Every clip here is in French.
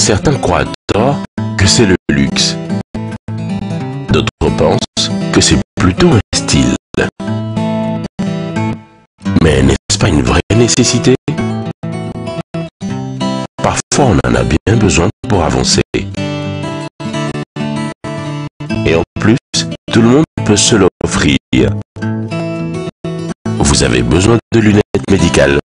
Certains croient à tort que c'est le luxe. D'autres pensent que c'est plutôt un style. Mais n'est-ce pas une vraie nécessité? Parfois on en a bien besoin pour avancer. Et en plus, tout le monde peut se l'offrir. Vous avez besoin de lunettes médicales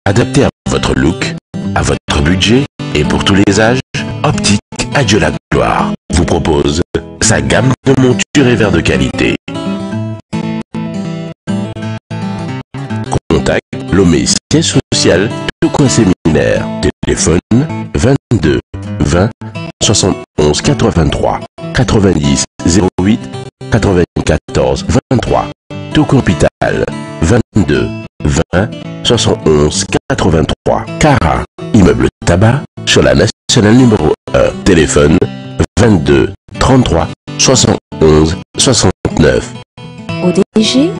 adaptées à votre look, à votre budget et pour tous les âges. Optique Adieu la gloire vous propose sa gamme de montures et verres de qualité. Contact Lomé siège social de coin séminaire. Téléphone 22 20 71 83 90 08 94 23. Toco Hôpital 22 20 71 83. Cara Immeuble Tabac sur la nationale numéro 1. Téléphone 22 33 71 69. ODG,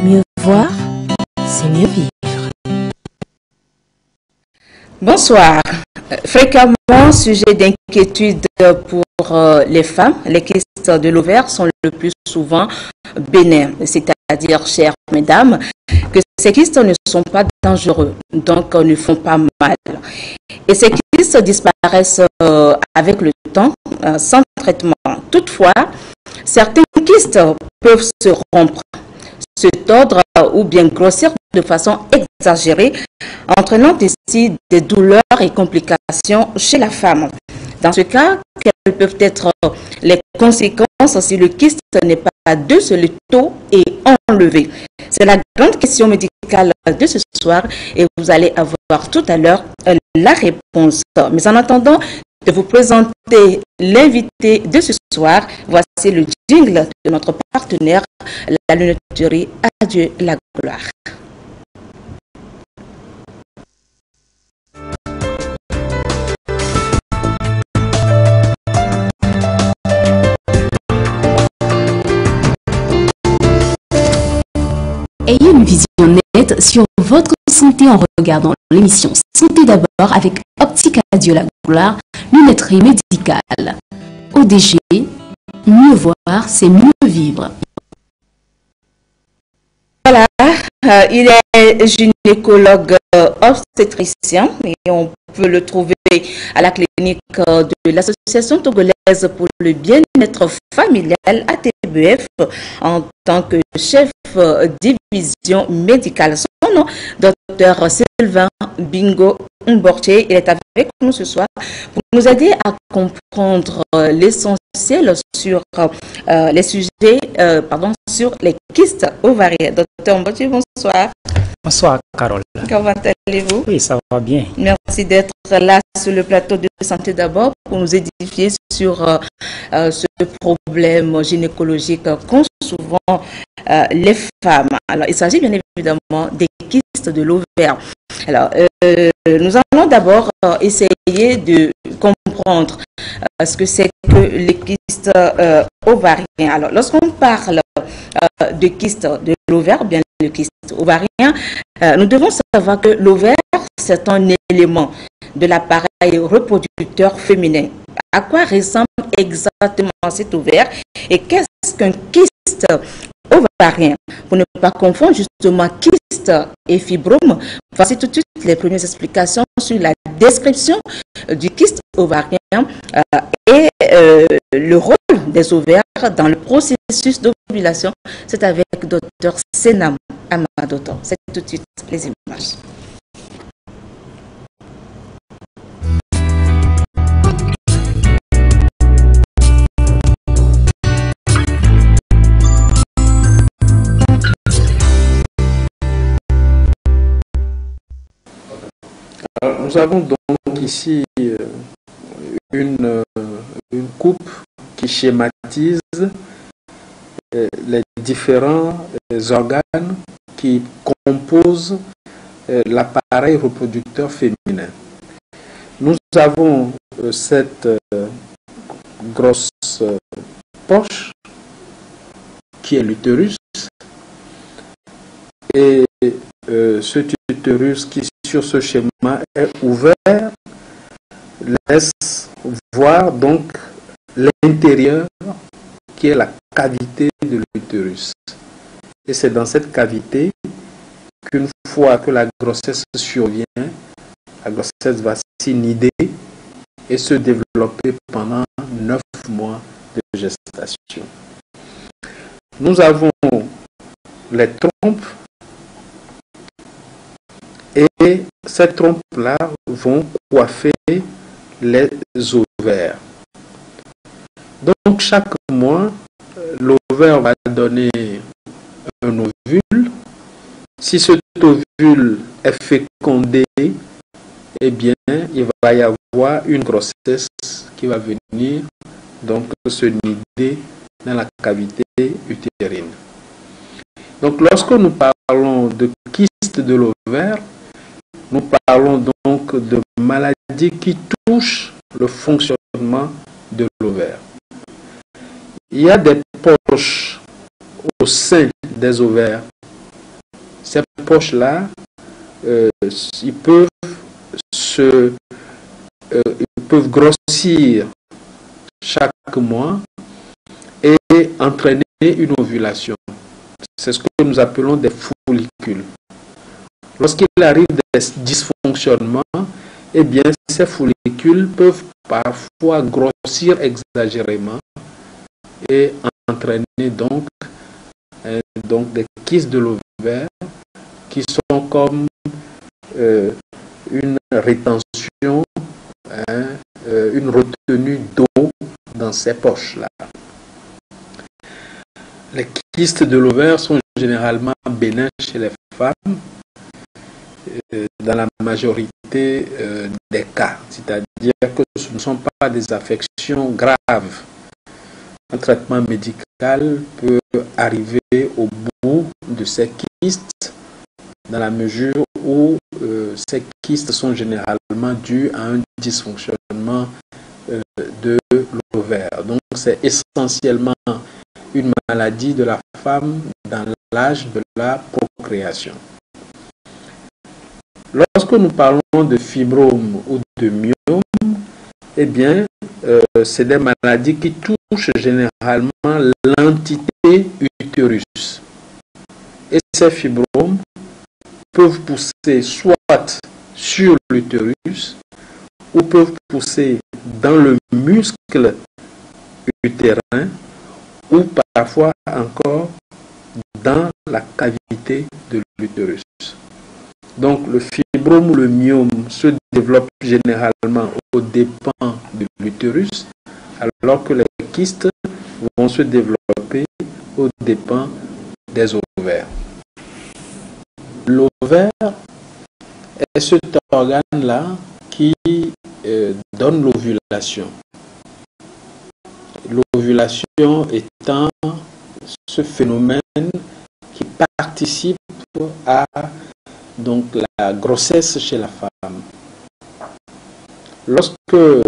mieux voir, c'est mieux vivre. Bonsoir. Fréquemment, sujet d'inquiétude pour les femmes, les kystes de l'ovaire sont le plus souvent bénins, c'est-à-dire, chères mesdames, que ces kystes ne sont pas dangereux, donc ne font pas mal. Et ces kystes disparaissent avec le temps, sans traitement. Toutefois, certains kystes peuvent se rompre, se tordre ou bien grossir de façon exagérée, entraînant ainsi des douleurs et complications chez la femme. Dans ce cas, quelles peuvent être les conséquences si le kyste n'est pas de le tôt et enlevé? C'est la grande question médicale de ce soir et vous allez avoir tout à l'heure la réponse. Mais en attendant de vous présenter l'invité de ce soir, voici le jingle de notre partenaire, la lunetterie Adieu la gloire. Ayez une vision nette sur votre santé en regardant l'émission Santé d'abord avec Optique Adieu la gloire, lunetterie médicale. ODG, mieux voir, c'est mieux vivre. Voilà, il est gynécologue obstétricien et on peut le trouver à la clinique de l'Association togolaise pour le bien-être familial ATBF en tant que chef division médicale. Son nom, Dr Sylvain Bingo Mborché, il est avec nous ce soir pour nous aider à comprendre l'essentiel sur les sujets, sur les kystes ovariens. Docteur Mborché, bonsoir. Bonsoir Carole. Comment allez-vous? Oui, ça va bien. Merci d'être là sur le plateau de Santé d'abord pour nous édifier sur ce problème gynécologique qu'ont souvent les femmes. Alors, il s'agit bien évidemment des kystes de l'ovaire. Alors, nous allons d'abord essayer de comprendre ce que c'est que les kystes ovariens. Alors, lorsqu'on parle de kystes de l'ovaire, bien le kyste ovarien, nous devons savoir que l'ovaire, c'est un élément de l'appareil reproducteur féminin. À quoi ressemble exactement cet ovaire et qu'est-ce qu'un kyste ovarien? Pour ne pas confondre justement kyste et fibrome, voici tout de suite les premières explications sur la description du kyste ovarien et le rôle des ovaires dans le processus d'ovulation. C'est avec Dr Senam Amadoto. C'est tout de suite les images. Alors, nous avons donc ici une coupe qui schématise les différents organes qui composent l'appareil reproducteur féminin. Nous avons cette grosse poche qui est l'utérus et cet utérus qui sur ce schéma est ouvert laisse voir donc l'intérieur qui est la cavité de l'utérus. Et c'est dans cette cavité qu'une fois que la grossesse survient, la grossesse va s'inider et se développer pendant 9 mois de gestation. Nous avons les trompes et ces trompes-là vont coiffer les ovaires. Donc chaque mois, l'ovaire va donner un ovule. Si cet ovule est fécondé, eh bien, il va y avoir une grossesse qui va venir donc se nider dans la cavité utérine. Donc lorsque nous parlons de kyste de l'ovaire, nous parlons donc de maladies qui touchent le fonctionnement de l'ovaire. Il y a des poches au sein des ovaires. Ces poches-là, ils peuvent grossir chaque mois et entraîner une ovulation. C'est ce que nous appelons des follicules. Lorsqu'il arrive des dysfonctionnements, eh bien, ces follicules peuvent parfois grossir exagérément et entraîner donc des kystes de l'ovaire qui sont comme une rétention, une retenue d'eau dans ces poches-là. Les kystes de l'ovaire sont généralement bénins chez les femmes dans la majorité des cas, c'est-à-dire que ce ne sont pas des affections graves. Un traitement médical peut arriver au bout de ces kystes dans la mesure où ces kystes sont généralement dus à un dysfonctionnement de l'ovaire. Donc c'est essentiellement une maladie de la femme dans l'âge de la procréation. Lorsque nous parlons de fibrome ou de myome, eh bien, c'est des maladies qui touchent généralement l'entité utérus. Et ces fibromes peuvent pousser soit sur l'utérus ou peuvent pousser dans le muscle utérin ou parfois encore dans la cavité de l'utérus. Donc le fibrome ou le myome se développe généralement aux dépens de l'utérus, alors que les kystes vont se développer aux dépens des ovaires. L'ovaire est cet organe-là qui donne l'ovulation. L'ovulation étant ce phénomène qui participe à donc la grossesse chez la femme. Lorsque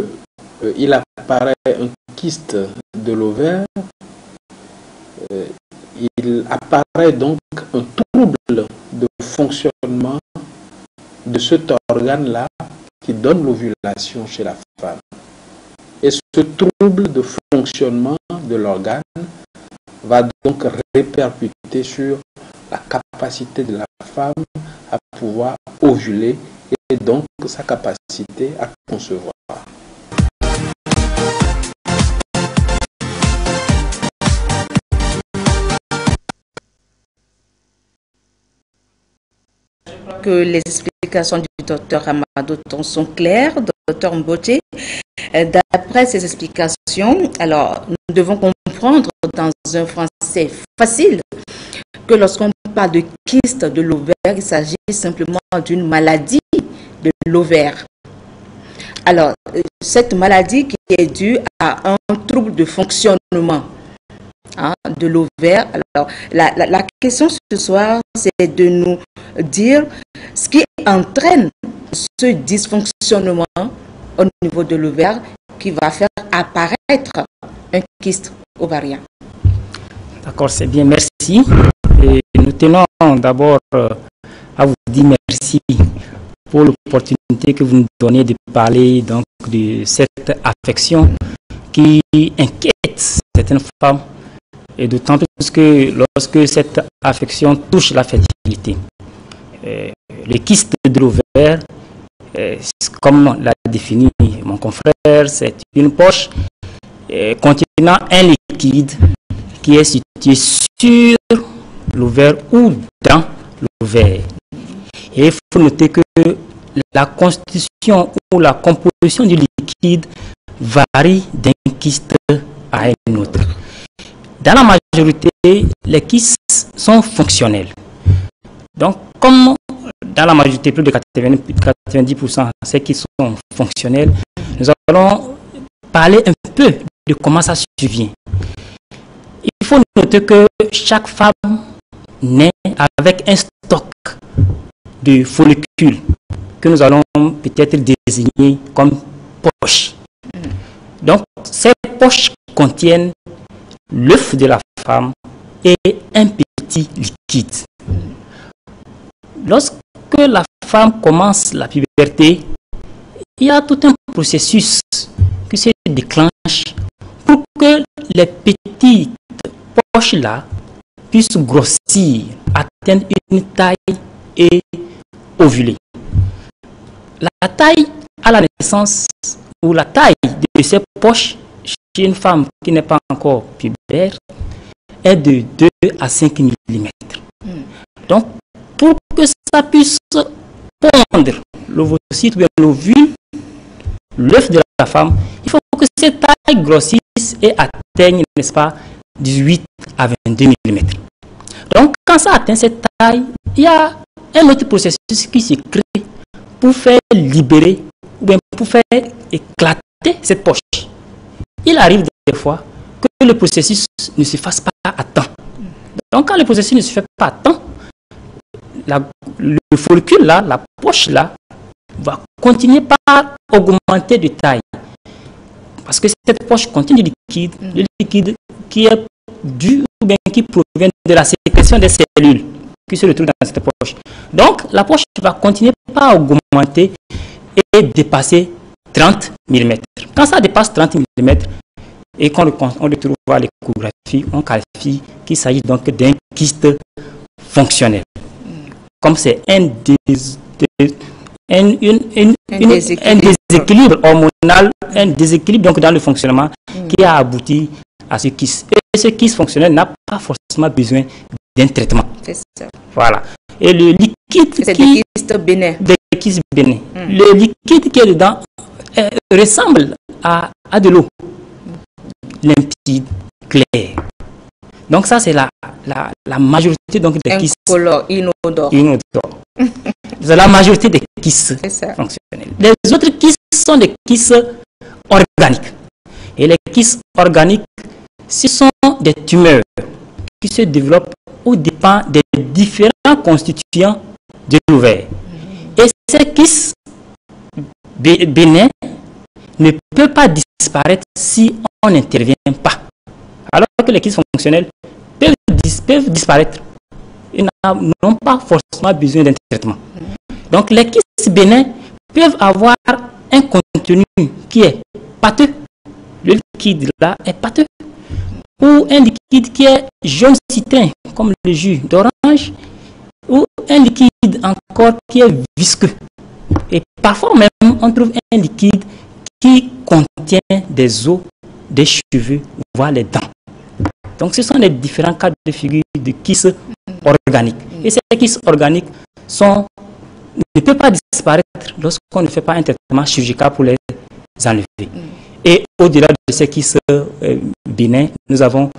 il apparaît un kyste de l'ovaire, il apparaît donc un trouble de fonctionnement de cet organe-là qui donne l'ovulation chez la femme. Et ce trouble de fonctionnement de l'organe va donc répercuter sur la capacité de la femme à pouvoir ovuler et donc sa capacité à concevoir. Que les explications du docteur Amadou sont claires, docteur Mboté. D'après ces explications, alors nous devons comprendre dans un français facile que lorsqu'on parle de kyste de l'ovaire, il s'agit simplement d'une maladie de l'ovaire. Alors, cette maladie qui est due à un trouble de fonctionnement de l'ovaire. Alors, la question ce soir, c'est de nous dire ce qui entraîne ce dysfonctionnement au niveau de l'ovaire qui va faire apparaître un kyste ovarien. D'accord, c'est bien, merci. Et nous tenons d'abord à vous dire merci pour l'opportunité que vous nous donnez de parler donc de cette affection qui inquiète certaines femmes, et d'autant plus que lorsque cette affection touche la fertilité. Le kyste de l'ovaire, comme l'a défini mon confrère, c'est une poche contenant un liquide qui est situé sur l'ovaire ou dans l'ovaire. Et il faut noter que la constitution ou la composition du liquide varie d'un kyste à un autre. Dans la majorité, les kystes sont fonctionnels. Donc, comme dans la majorité, plus de 90%, c'est qui sont fonctionnels, nous allons parler un peu de comment ça survient. Il faut noter que chaque femme naît avec un stock de follicules que nous allons peut-être désigner comme poches. Donc, ces poches contiennent l'œuf de la femme et un petit liquide. Lorsque la femme commence la puberté, il y a tout un processus qui se déclenche pour que les petites poches-là puissent grossir, atteindre une taille et ovuler. La taille à la naissance ou la taille de ces poches chez une femme qui n'est pas encore pubère est de 2 à 5 mm. Donc, pour que ça puisse pondre l'ovocyte ou bien l'ovule, l'œuf de la femme, il faut que cette taille grossisse et atteigne, n'est-ce pas, 18 à 22 mm. Donc, quand ça atteint cette taille, il y a un autre processus qui se crée pour faire libérer ou bien pour faire éclater cette poche. Il arrive des fois que le processus ne se fasse pas à temps. Donc, quand le processus ne se fait pas à temps, le follicule là, la poche là, va continuer par augmenter de taille. Parce que cette poche contient du liquide, le liquide qui est dû ou bien qui provient de la sécrétion des cellules qui se retrouvent dans cette poche. Donc, la poche va continuer par augmenter et dépasser 30 mm. Quand ça dépasse 30 mm et qu'on le trouve à l'échographie, on qualifie qu'il s'agit donc d'un kyste fonctionnel. Comme c'est un déséquilibre hormonal, un déséquilibre donc dans le fonctionnement qui a abouti à ce kyste. Et ce kyste fonctionnel n'a pas forcément besoin d'un traitement. C'est ça. Voilà. Et le liquide c'est des kystes bénins. Des kystes bénins. Le liquide qui est dedans ressemble à de l'eau limpide, claire. Donc ça, c'est la majorité donc, des kystes. Incolore, inodore. C'est la majorité des kystes fonctionnels. Les autres kystes sont des kystes organiques. Et les kystes organiques, ce sont des tumeurs qui se développent au dépend des différents constituants de l'ovaire. Et ces kystes bénins ne peuvent pas disparaître si on n'intervient pas. Alors que les kystes fonctionnels peuvent disparaître. Ils n'ont pas forcément besoin d'un traitement. Donc les kystes bénins peuvent avoir un contenu qui est pâteux. Le liquide là est pâteux. Ou un liquide qui est jaune citrin, comme le jus d'orange. Ou un liquide encore qui est visqueux. Et parfois même, on trouve un liquide qui contient des os, des cheveux, voire les dents. Donc, ce sont les différents cas de figure de kystes organiques. Et ces kystes organiques ne peuvent pas disparaître lorsqu'on ne fait pas un traitement chirurgical pour les enlever. Et au-delà de ces kystes bénins, nous avons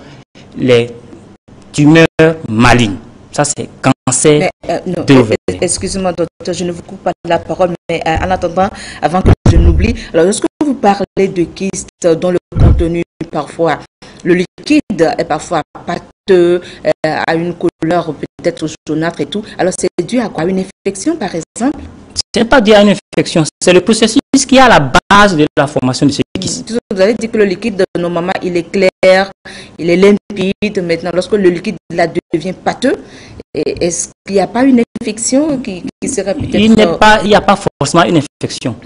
les tumeurs malignes. Ça, c'est cancer de l'ovaire. Excusez-moi, docteur, je ne vous coupe pas la parole, mais en attendant, avant que je n'oublie, alors lorsque vous parlez de kystes dont le contenu parfois, le liquide est parfois pâteux, a une couleur peut-être jaunâtre et tout, alors c'est dû à quoi? Une infection par exemple? Ce n'est pas dû à une infection, c'est le processus qui est à la base de la formation de ce kyste. Vous avez dit que le liquide de nos mamans, il est clair, il est limpide. Maintenant, lorsque le liquide là devient pâteux, est-ce il n'y a pas une infection qui serait peut-être... Il n'y a pas forcément une infection.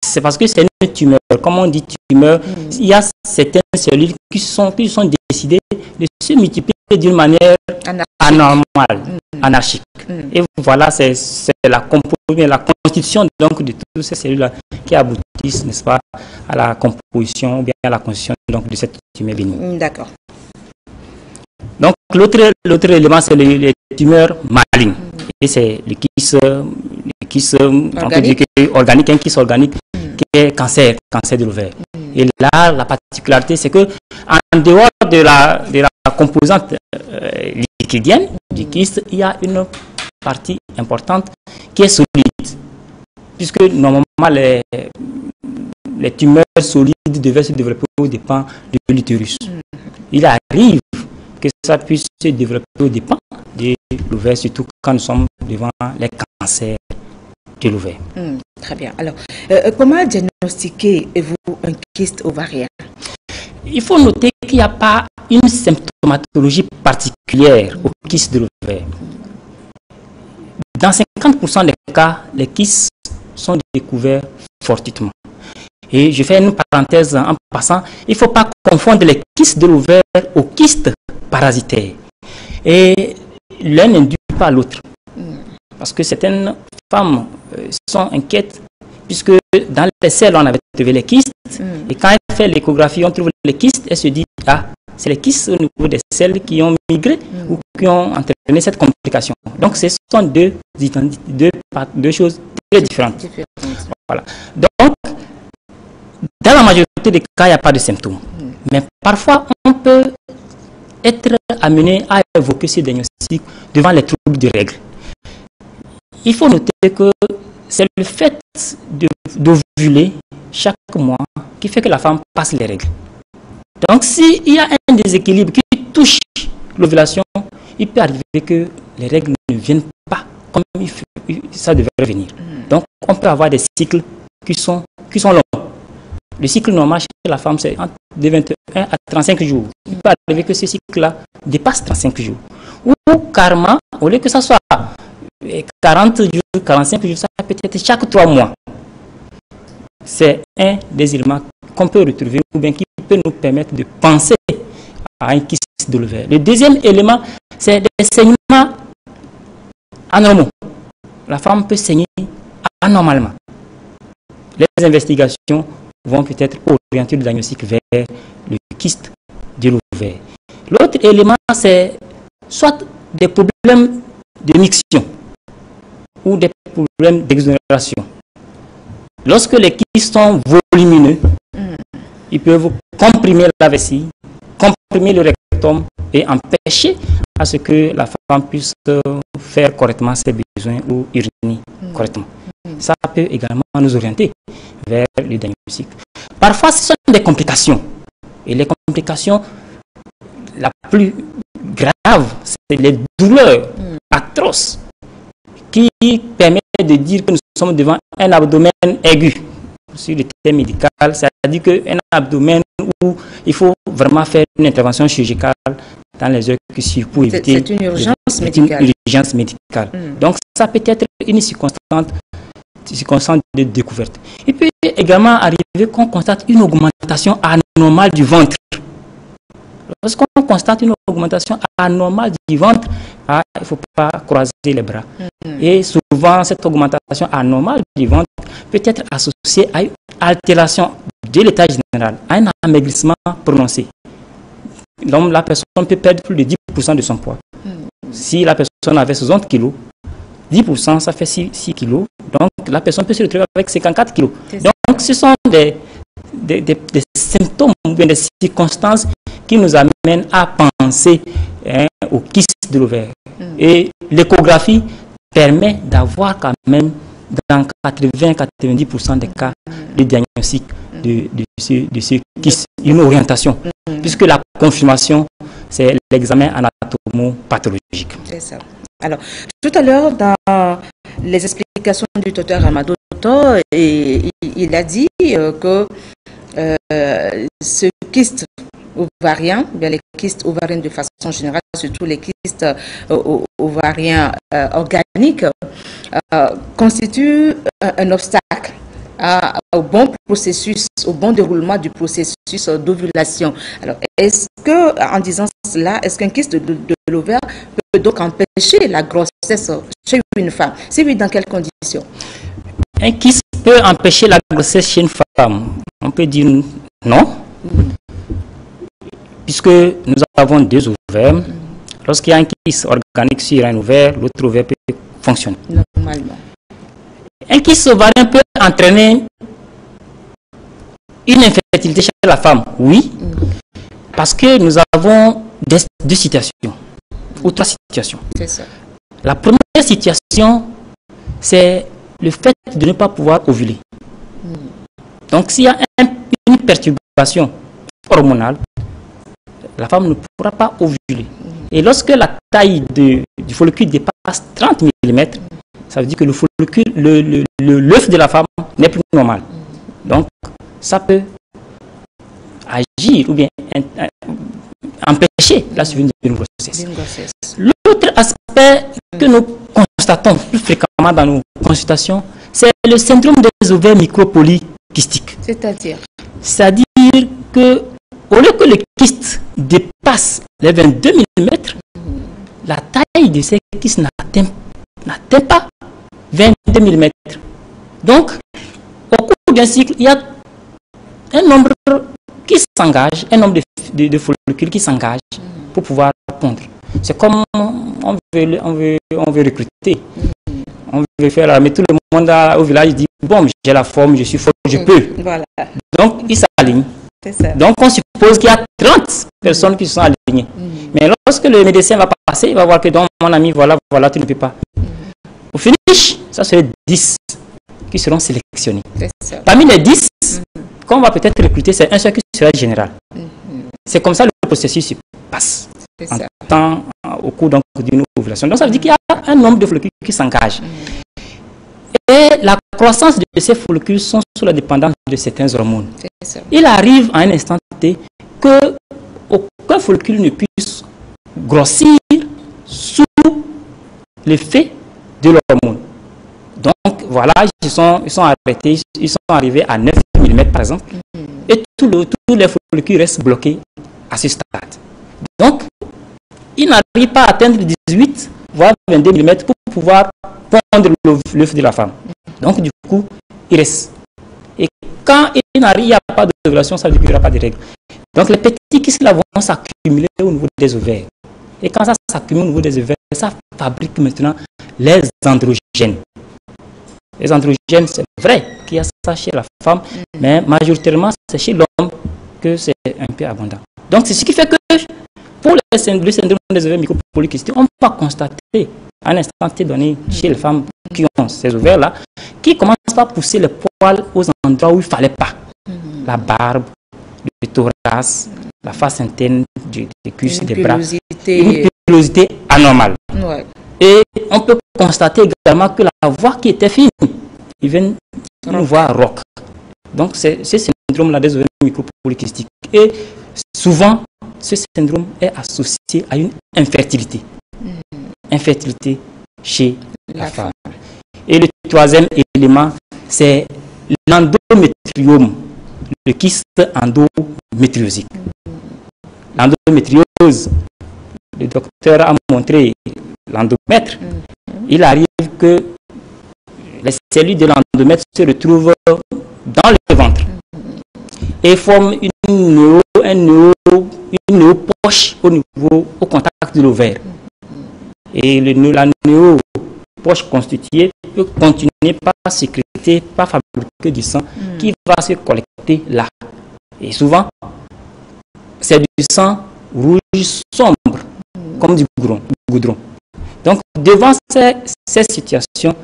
C'est parce que c'est une tumeur. Comme on dit tumeur, il y a certaines cellules qui sont décidées de se multiplier d'une manière anormale, anarchique. Et voilà, c'est la constitution donc, de toutes ces cellules-là qui aboutissent, n'est-ce pas, à la composition ou bien à la constitution donc, de cette tumeur bénigne. D'accord. Donc, l'autre élément, c'est les tumeurs malignes. Et c'est le kyste organique, un kyste organique qui est cancer de l'ovaire. Et là, la particularité, c'est que en dehors de la composante liquidienne du kyste, il y a une partie importante qui est solide. Puisque normalement, les tumeurs solides devaient se développer au dépens de l'utérus. Il arrive que ça puisse se développer au dépens de l'ovaire, surtout quand nous sommes devant les cancers de l'ovaire. Très bien. Alors, comment diagnostiquez-vous un kyste ovarien? Il faut noter qu'il n'y a pas une symptomatologie particulière au kyste de l'ovaire. Dans 50% des cas, les kystes sont découverts fortuitement. Et je fais une parenthèse en passant, il ne faut pas confondre les kystes de l'ovaire aux kystes parasitaires. Et l'un n'induit pas l'autre. Parce que certaines femmes sont inquiètes, puisque dans les selles, on avait trouvé les kystes. Et quand elle fait l'échographie, on trouve les kystes, elle se dit, ah, c'est les kystes au niveau des selles qui ont migré ou qui ont entraîné cette complication. Donc, ce sont deux choses très différentes. Voilà. Donc, dans la majorité des cas, il n'y a pas de symptômes. Mais parfois, on peut être amené à évoquer ces diagnostics devant les troubles de règles. Il faut noter que c'est le fait d'ovuler chaque mois qui fait que la femme passe les règles. Donc, s'il y a un déséquilibre qui touche l'ovulation, il peut arriver que les règles ne viennent pas comme ça devrait venir. Donc, on peut avoir des cycles qui sont longs. Le cycle normal chez la femme, c'est de 21 à 35 jours. Il peut arriver que ce cycle-là dépasse 35 jours. Ou carrément, au lieu que ça soit 40 jours, 45 jours, ça peut être chaque 3 mois. C'est un des éléments qu'on peut retrouver ou bien qui peut nous permettre de penser à un kyste de l'ovaire. Le deuxième élément, c'est des saignements anormaux. La femme peut saigner anormalement. Les investigations vont peut-être orienter le diagnostic vers le kyste de l'ovaire. L'autre élément, c'est soit des problèmes de miction ou des problèmes d'exonération. Lorsque les kystes sont volumineux, ils peuvent comprimer la vessie, comprimer le rectum et empêcher à ce que la femme puisse faire correctement ses besoins ou uriner correctement. Ça peut également nous orienter vers le diagnostic. Parfois, ce sont des complications. Et les complications, la plus grave, c'est les douleurs atroces qui permettent de dire que nous sommes devant un abdomen aigu. Sur le terme médical, c'est-à-dire qu'un abdomen où il faut vraiment faire une intervention chirurgicale dans les heures qui suivent pour éviter... C'est une urgence médicale. Une urgence médicale. Donc, ça peut être une circonstance de découverte. Il peut également arriver qu'on constate une augmentation anormale du ventre. Lorsqu'on constate une augmentation anormale du ventre, il ne faut pas croiser les bras. Et souvent, cette augmentation anormale du ventre peut être associée à une altération de l'état général, à un amaigrissement prononcé. Donc, la personne peut perdre plus de 10% de son poids. Si la personne avait 60 kg, 10%, ça fait 6 kg. Donc, la personne peut se retrouver avec 54 kg. Donc, ce sont des symptômes ou des circonstances qui nous amènent à penser au kyste de l'ovaire. Et l'échographie permet d'avoir quand même, dans 80-90% des cas, le diagnostic de ce kyste, une orientation. Puisque la confirmation, c'est l'examen anatomo-pathologique. C'est ça. Alors, tout à l'heure, dans les explications du docteur Amadou, il a dit que ce kyste ovariens, bien les kystes ovariens de façon générale, surtout les kystes ovariens organiques, constituent un obstacle au bon processus, au bon déroulement du processus d'ovulation. Alors, est-ce que, en disant cela, est-ce qu'un kyste de l'ovaire peut donc empêcher la grossesse chez une femme? Si oui, dans quelles conditions? Un kyste peut empêcher la grossesse chez une femme. On peut dire non, puisque nous avons deux ovaires. Lorsqu'il y a un kyste organique sur un ovaire, l'autre ovaire peut fonctionner. Normalement. Un kyste ovarien peut entraîner une infertilité chez la femme, oui, parce que nous avons deux situations, ou trois situations. C'est ça. La première situation, c'est le fait de ne pas pouvoir ovuler. Donc, s'il y a une perturbation hormonale, la femme ne pourra pas ovuler. Et lorsque la taille du follicule dépasse 30 mm, ça veut dire que le follicule, l'œuf de la femme n'est plus normal. Donc, ça peut agir ou bien empêcher la survenue d'une grossesse. L'autre aspect que nous constatons plus fréquemment dans nos consultations, c'est le syndrome des ovaires micropolykystiques. C'est-à-dire que, au lieu que le kyste dépasse les 22 mm, la taille de ces kystes n'atteint pas 22 mm. Donc, au cours d'un cycle, il y a un nombre qui s'engage, un nombre de follicules qui s'engagent pour pouvoir pondre. C'est comme on veut recruter. On veut faire, mais tout le monde au village dit, bon, j'ai la forme, je suis fort, je peux. Voilà. Donc, ils s'alignent. Donc, on suppose qu'il y a 30 personnes qui sont alignées. Mais lorsque le médecin va passer, il va voir que dans mon ami, voilà, tu ne peux pas. Au finish, ça serait 10 qui seront sélectionnés. Parmi les 10, qu'on va peut-être recruter, c'est un seul qui sera général. C'est comme ça le processus se passe au cours d'une ovulation. Donc ça veut dire qu'il y a un nombre de follicules qui s'engagent. Et la croissance de ces follicules sont sous la dépendance de certains hormones. Il arrive à un instant T que aucun follicule ne puisse grossir sous l'effet de l'hormone. Donc voilà, ils sont arrêtés, ils sont arrivés à 9 mm par exemple, et tous les follicules restent bloqués à ce stade. Donc, ils n'arrivent pas à atteindre 18 voire 22 mm pour pouvoir pondre l'œuf de la femme. Donc du coup, il reste. Et quand il n'y a pas d'ovulation, ça veut dire qu'il n'y aura pas de règles. Donc les petits kystes là vont s'accumuler au niveau des ovaires. Et quand ça s'accumule au niveau des ovaires, ça fabrique maintenant les androgènes. Les androgènes, c'est vrai qu'il y a ça chez la femme, mais majoritairement, c'est chez l'homme que c'est un peu abondant. Donc, c'est ce qui fait que pour le syndrome des ovaires micropolykystiques, on va constater à un instant donné chez les femmes qui ont ces ovaires-là, qui commencent à pousser les poils aux endroits où il ne fallait pas. La barbe, le thorax, la face interne des cuisses et des bras. Une pilosité anormale. Ouais. Et on peut constater également que la voix qui était fine, ils viennent une voix rauque. Donc c'est ce syndrome-là des ovaires micropolykystiques. Et souvent, ce syndrome est associé à une infertilité. Infertilité chez la femme. Et le troisième élément, c'est l'endométriome, le kyste endométriosique. L'endométriose, le docteur a montré l'endomètre. Il arrive que les cellules de l'endomètre se retrouvent dans le ventre et forment une néo-poche au contact de l'ovaire. Et la néo-poche constituée peut continuer par sécréter, par fabriquer du sang qui va se collecter là. Et souvent, c'est du sang rouge sombre, comme du goudron. Donc, devant ces situations,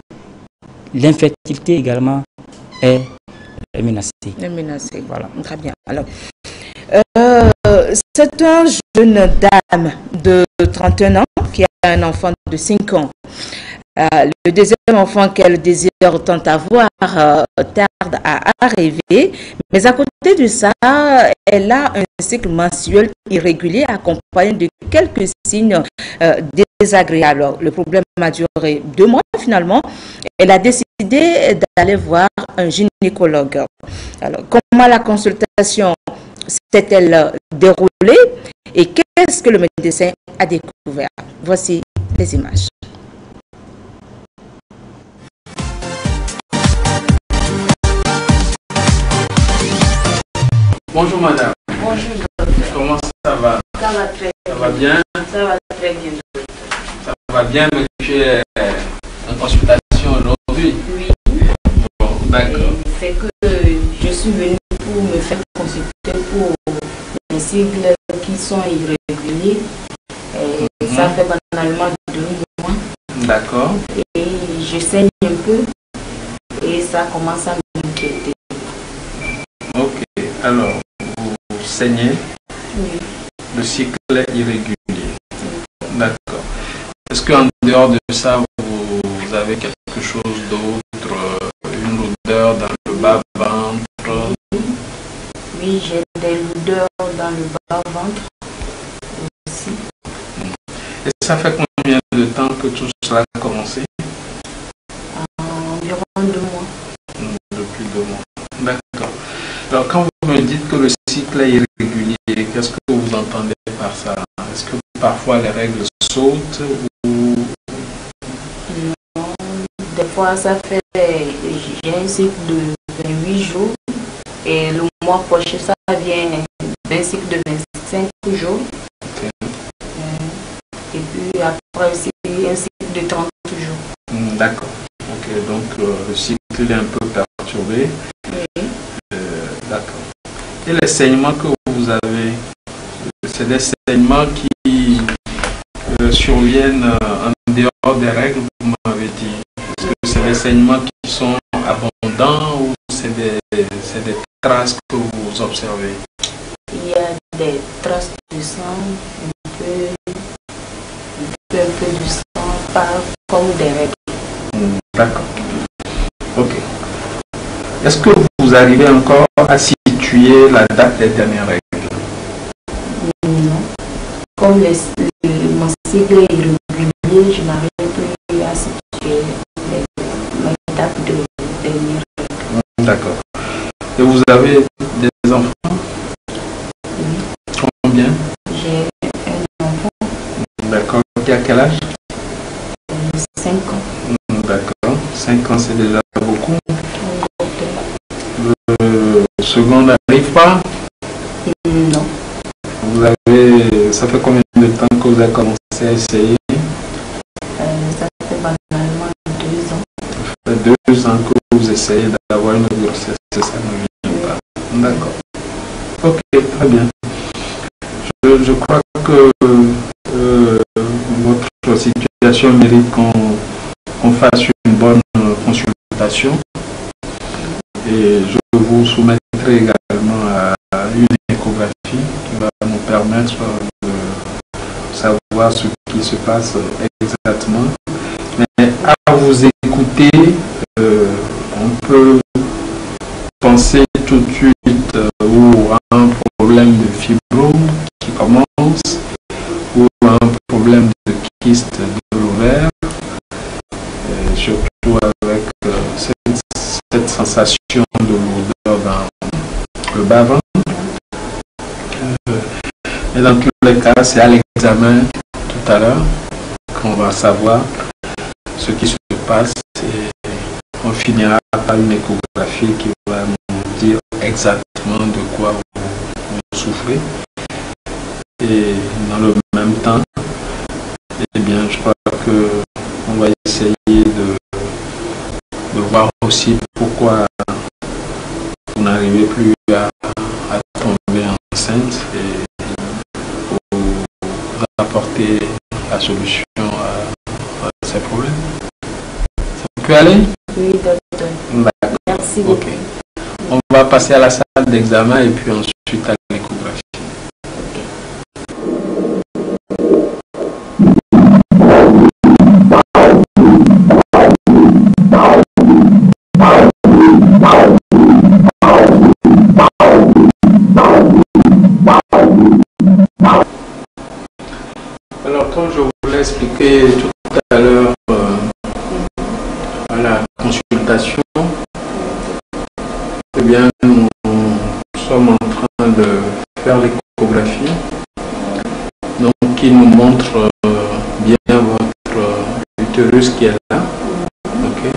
l'infertilité également est menacée. Voilà. Très bien. Alors, c'est un jeune dame de 31 ans qui a un enfant de 5 ans. Le deuxième enfant qu'elle désire tant avoir tarde à arriver, mais à côté de ça, elle a un cycle menstruel irrégulier accompagné de quelques signes désagréables. Le problème a duré 2 mois finalement. Elle a décidé d'aller voir un gynécologue. Alors, comment la consultation s'est-elle déroulée et qu'est-ce que le médecin a découvert? Voici les images. Bonjour madame. Bonjour docteur. Comment ça va? Ça va très bien. Ça va bien? Ça va très bien docteur. Ça va bien, mais tu es en consultation aujourd'hui? Oui. Bon, d'accord. C'est que je suis venue pour me faire consulter pour les cycles qui sont irréguliers. Et ça fait banalement 2 mois. D'accord. Et je saigne un peu et ça commence à m'inquiéter. Ok. Alors, vous saignez, Oui. le cycle est irrégulier. D'accord. Est-ce qu'en dehors de ça, vous avez quelque chose d'autre, une odeur dans le bas-ventre? Oui, j'ai des lourdeurs dans le bas-ventre aussi. Et ça fait combien de temps que tout cela a commencé? Environ 2 mois. Depuis 2 mois. D'accord. Alors, quand vous me dites que le cycle est irrégulier, qu'est-ce que vous entendez par ça? Est-ce que parfois les règles sautent ou... Non, des fois ça fait, j'ai un cycle de 28 jours et le mois prochain ça vient d'un cycle de 25 jours. Okay. Et puis après aussi un cycle de 30 jours. D'accord. Ok, donc le cycle est un peu perturbé. Oui. D'accord. Et les saignements que vous avez, c'est des saignements qui surviennent en dehors des règles, vous m'avez dit. Est-ce que c'est des saignements qui sont abondants ou c'est des traces que vous observez? Il y a des traces de sang, un peu de sang, pas comme des règles. D'accord. Ok. Est-ce que vous arrivez encore à situer la date des dernières règles? Non. Comme mon cycle est irrégulier, je n'arrive plus à situer les dates de dernière règle. D'accord. Et vous avez des enfants? Oui. Combien? J'ai un enfant D'accord. Qui a quel âge? de 5 ans. D'accord. 5 ans, c'est déjà beaucoup. Oui. Le second n'arrive pas? Non. Ça fait combien de temps que vous avez commencé à essayer? Ça fait banalement 2 ans. Ça fait 2 ans que vous essayez d'avoir une grossesse, ça ne vient pas. D'accord. Ok, très bien. Je crois que votre situation mérite qu'on fasse une bonne consultation et je vous soumettrai également à une échographie qui va nous permettre de savoir ce qui se passe exactement. Mais à vous écouter, on peut penser tout de suite ou à un problème de fibrome qui commence ou à un problème de kyste de l'ovaire, surtout avec cette sensation de lourdeur dans le bas-ventre. Et dans tous les cas, c'est à l'examen tout à l'heure qu'on va savoir ce qui se passe et on finira par une échographie qui va nous dire exactement de quoi vous souffrez. Et dans le même temps, eh bien, je crois qu'on va essayer de voir aussi pourquoi vous n'arrivez plus à tomber enceinte et pour apporter la solution à ces problèmes. Ça peut aller? Oui, docteur. D'accord. Merci beaucoup. Okay. On va passer à la salle d'examen et puis ensuite à l'échographie. présentation, eh bien, nous sommes en train de faire l'échographie, donc qui nous montre bien votre utérus qui est là. Okay.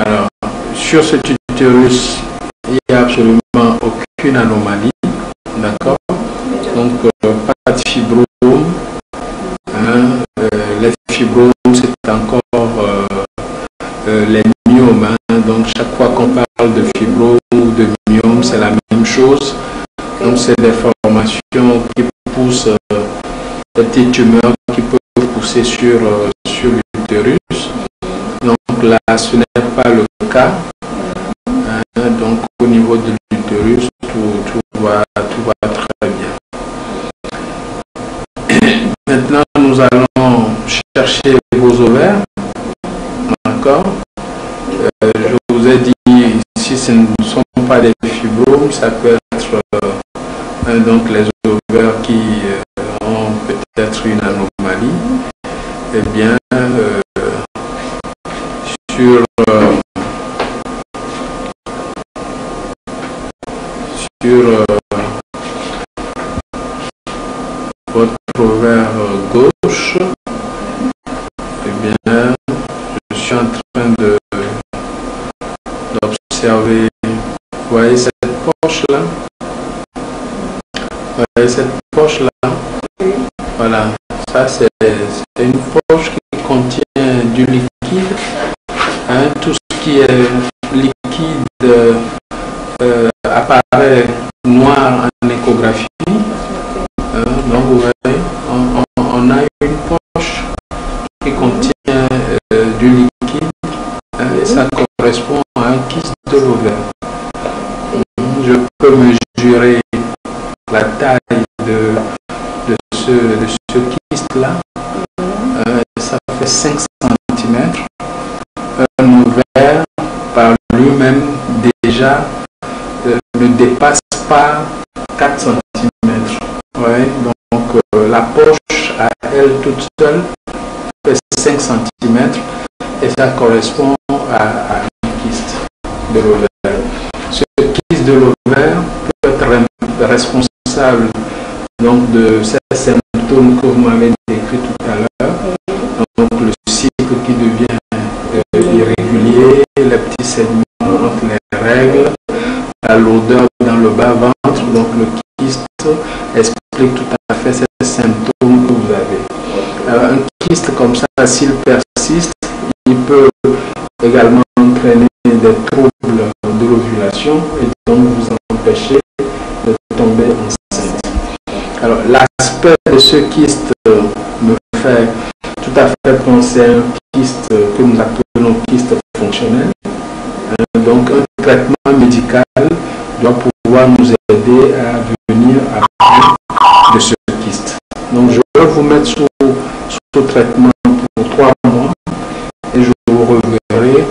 Alors, sur cet utérus, il n'y a absolument aucune anomalie, d'accord? Donc, pas de fibrome. Hein, les fibromes, c'est encore les myomes. Hein, donc, chaque fois qu'on parle de fibrome ou de myome, c'est la même chose. Donc, c'est des formations qui poussent, des petites tumeurs qui peuvent pousser sur l'utérus. Donc, là, ce n'est pas le cas. Hein, donc, au niveau de l'utérus, tout va très bien. Maintenant, nous allons chercher vos ovaires. D'accord. Je vous ai dit, si ce ne sont pas des fibromes, ça peut être donc les ovaires qui ont peut-être une anomalie. Eh bien, sur votre ovaire gauche, eh bien, je suis en train d'observer, vous voyez cette poche-là? Vous voyez cette poche-là? Voilà, ça c'est une poche qui contient du liquide. Hein, tout ce qui est liquide apparaît noir en échographie. Donc vous voyez, on a une poche qui contient du liquide, hein, et ça correspond à un kyste de l'ovaire. Je peux mesurer la taille de ce kyste-là. Ça fait 5 cm. Un ovaire par lui-même déjà ne dépasse pas 4 cm. Ouais, donc la poche à elle toute seule fait 5 cm et ça correspond à un kyste de l'ovaire. Ce kyste de l'ovaire peut être responsable donc de ces symptômes que vous m'avez décrits tout à l'heure. Donc le cycle qui devient irrégulier, les petits segments entre les règles, la lourdeur dans le bas-ventre, donc le kyste explique tout à fait ces symptômes que vous avez. Alors, un kyste comme ça, s'il persiste, il peut également entraîner des troubles de l'ovulation et donc vous empêcher de tomber enceinte. Alors, l'aspect de ce kyste me fait tout à fait penser à un kyste que nous appelons kyste fonctionnel. Donc, un traitement médical doit pouvoir nous aider à venir à bout de ce kyste. Donc, je vais vous mettre sous traitement pour 3 mois et je vous reverrai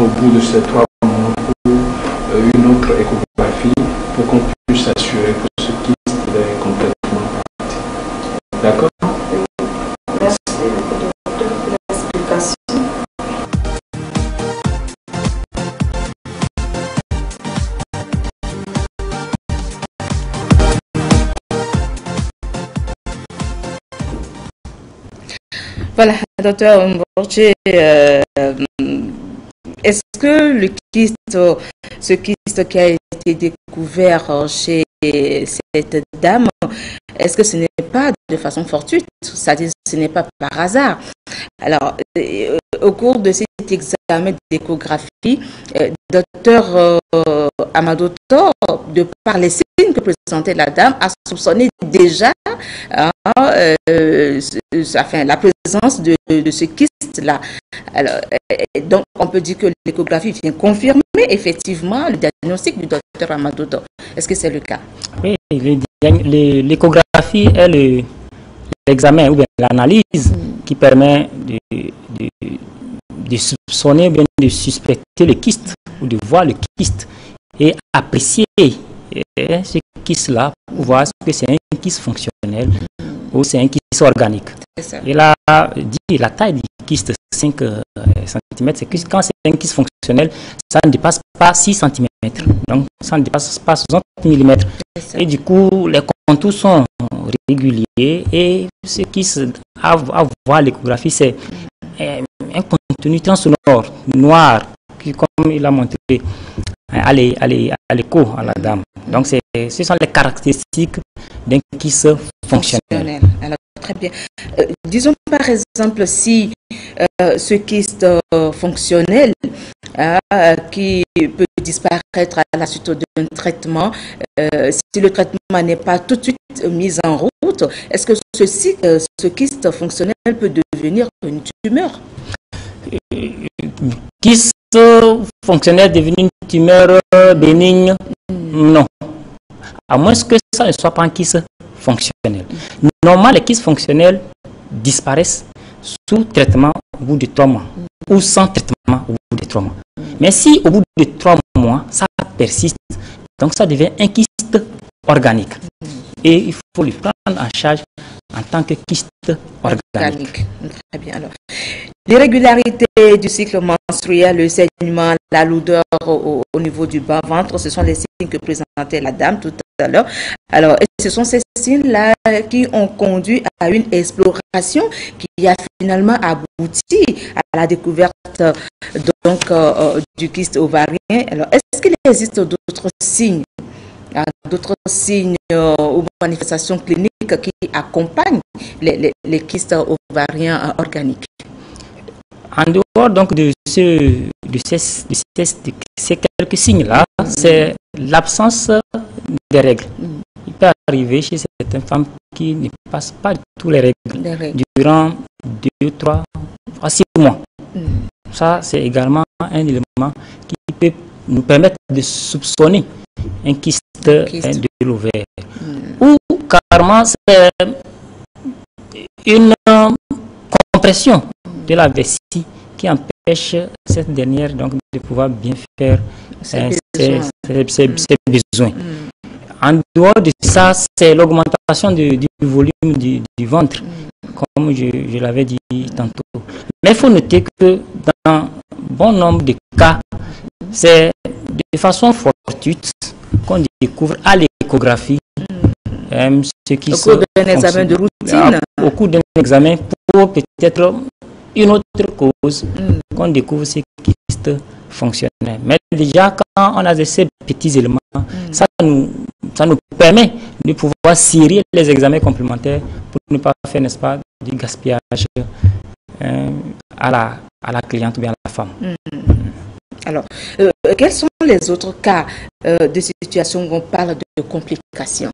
au bout de ces 3 mois pour une autre échographie pour qu'on puisse s'assurer que ce kyste est complètement parti. D'accord? Merci pour l'explication. Voilà, docteur Mborché, est-ce que le kyste, ce kyste qui a été découvert chez cette dame, est-ce que ce n'est pas de façon fortuite, c'est-à-dire ce n'est pas par hasard? Alors, au cours de cet examen d'échographie, docteur Amadou Tor, de par les signes que présentait la dame, a soupçonné déjà la présence de ce kyste-là. Alors, donc, on peut dire que l'échographie vient confirmer effectivement le diagnostic du docteur Amadou Tor. Est-ce que c'est le cas? Oui, l'échographie est l'examen ou bien l'analyse qui permet de soupçonner, bien de suspecter le kyste ou de voir le kyste et apprécier ce kyste-là pour voir que c'est un kyste fonctionnel ou c'est un kyste organique. Et là, dit la taille du kyste, 5 cm, c'est que quand c'est un kyste fonctionnel, ça ne dépasse pas 6 cm. Donc, ça ne dépasse pas 60 mm. Et du coup, les contours sont réguliers. Et ce kyste, à voir l'échographie, c'est un contenu transsonore, noir, qui, comme il a montré à l'écho à la dame. Donc, ce sont les caractéristiques d'un kyste fonctionnel. Alors, très bien. Disons par exemple si ce kyste fonctionnel qui peut disparaître à la suite d'un traitement, si le traitement n'est pas tout de suite mis en route, est-ce que ce kyste fonctionnel peut devenir une tumeur? Kyste fonctionnel devenu une tumeur bénigne? Non. À moins que ça ne soit pas un kyste fonctionnel. Normalement, les kystes fonctionnels disparaissent sous traitement au bout de 3 mois ou sans traitement au bout de 3 mois. Mais si au bout de 3 mois, ça persiste, donc ça devient un kyste organique. Et il faut le prendre en charge en tant que kyste organique. Très bien. Alors, l'irrégularité du cycle menstruel, le saignement, la lourdeur au niveau du bas-ventre, ce sont les signes que présentait la dame tout à l'heure. Alors, ce sont ces signes-là qui ont conduit à une exploration qui a finalement abouti à la découverte donc, du kyste ovarien. Alors, est-ce qu'il existe d'autres signes ou manifestations cliniques qui accompagnent les kystes ovariens organiques? En dehors donc de ces quelques signes-là, c'est l'absence des règles. Il peut arriver chez certaines femmes qui ne passent pas tous les règles durant 2, 3 à 6 mois. Ça, c'est également un élément qui peut nous permettre de soupçonner un kyste de l'ovaire. Ou carrément, c'est une compression de la vessie qui empêche cette dernière donc, de pouvoir bien faire ses besoins. En dehors de ça, c'est l'augmentation du volume du ventre, comme je l'avais dit tantôt. Mais il faut noter que dans bon nombre de cas, c'est de façon fortuite qu'on découvre à l'échographie au cours d'un examen de routine. Au cours d'un examen pour peut-être une autre cause qu'on découvre ces kystes fonctionnels. Mais déjà, quand on a ces petits éléments, ça nous permet de pouvoir cirer les examens complémentaires pour ne pas faire, n'est-ce pas, du gaspillage à la cliente ou bien à la femme. Alors, quels sont les autres cas de situation où on parle de complications?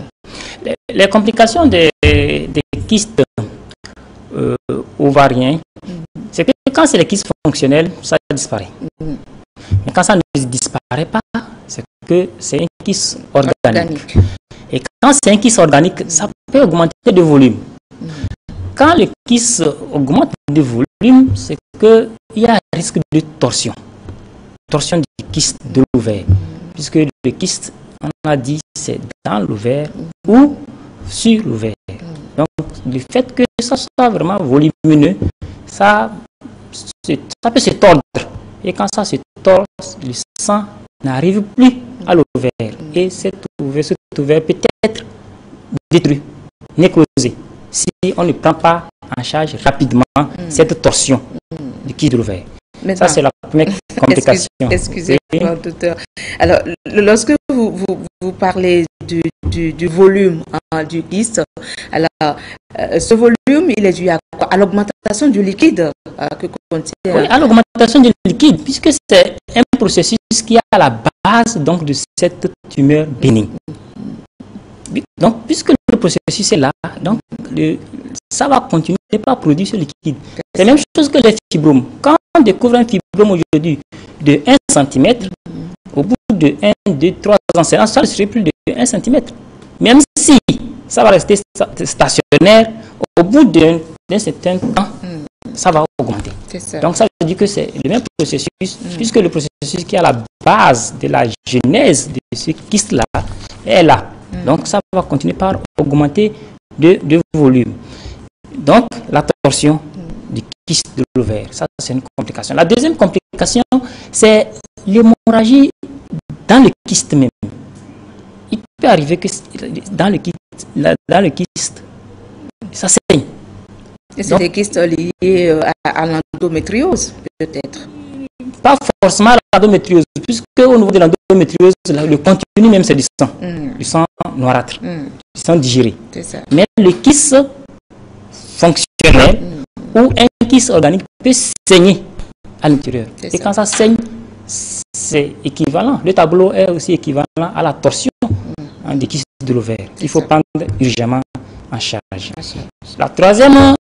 Les complications des kystes ovariens, c'est que quand c'est les kystes fonctionnels, ça disparaît. Mais quand ça ne disparaît pas, c'est que c'est un kyste organique. Et quand c'est un kyste organique, ça peut augmenter de volume. Quand le kyste augmente de volume, c'est qu'il y a un risque de torsion. Torsion du kyste de l'ovaire. Puisque le kyste, on a dit, c'est dans l'ovaire ou sur l'ovaire. Donc, le fait que ça soit vraiment volumineux, ça peut se tordre. Et quand ça se tord, le sang n'arrive plus à l'ovaire. Et cet ovaire peut être détruit, nécrosé, si on ne prend pas en charge rapidement cette torsion du kyste de l'ovaire. Ça, c'est la première complication. Excusez-moi, docteur. Alors, lorsque vous parlez du volume du kyste, alors, ce volume, il est dû à quoi? À l'augmentation du liquide que contient... Oui, à l'augmentation du liquide, puisque c'est un processus qui est à la base donc, de cette tumeur bénigne. Donc, puisque le processus est là, donc, ça va continuer à produire ce liquide. C'est la même chose que les fibromes. Quand on découvre un fibrome aujourd'hui de 1 cm, au bout de 1, 2, 3 ans, ça ne serait plus de 1 cm. Même si ça va rester stationnaire, au bout d'un certain temps, ça va augmenter. Donc ça veut dire que c'est le même processus, puisque le processus qui est à la base de la genèse de ce kyste-là est là. Donc ça va continuer par augmenter de volume. Donc la torsion du kyste de l'ovaire. Ça, c'est une complication. La deuxième complication, c'est l'hémorragie dans le kyste même. Il peut arriver que dans le kyste, ça saigne. Et c'est des kystes liés à l'endométriose, peut-être? Pas forcément à l'endométriose, puisque au niveau de l'endométriose, le contenu même, c'est du sang noirâtre, du sang digéré. Mais le kyste fonctionnel ou un kyste organique peut saigner à l'intérieur. Et quand ça saigne, c'est équivalent. Le tableau est aussi équivalent à la torsion des kystes de l'ovaire. Il faut prendre urgemment en charge. La troisième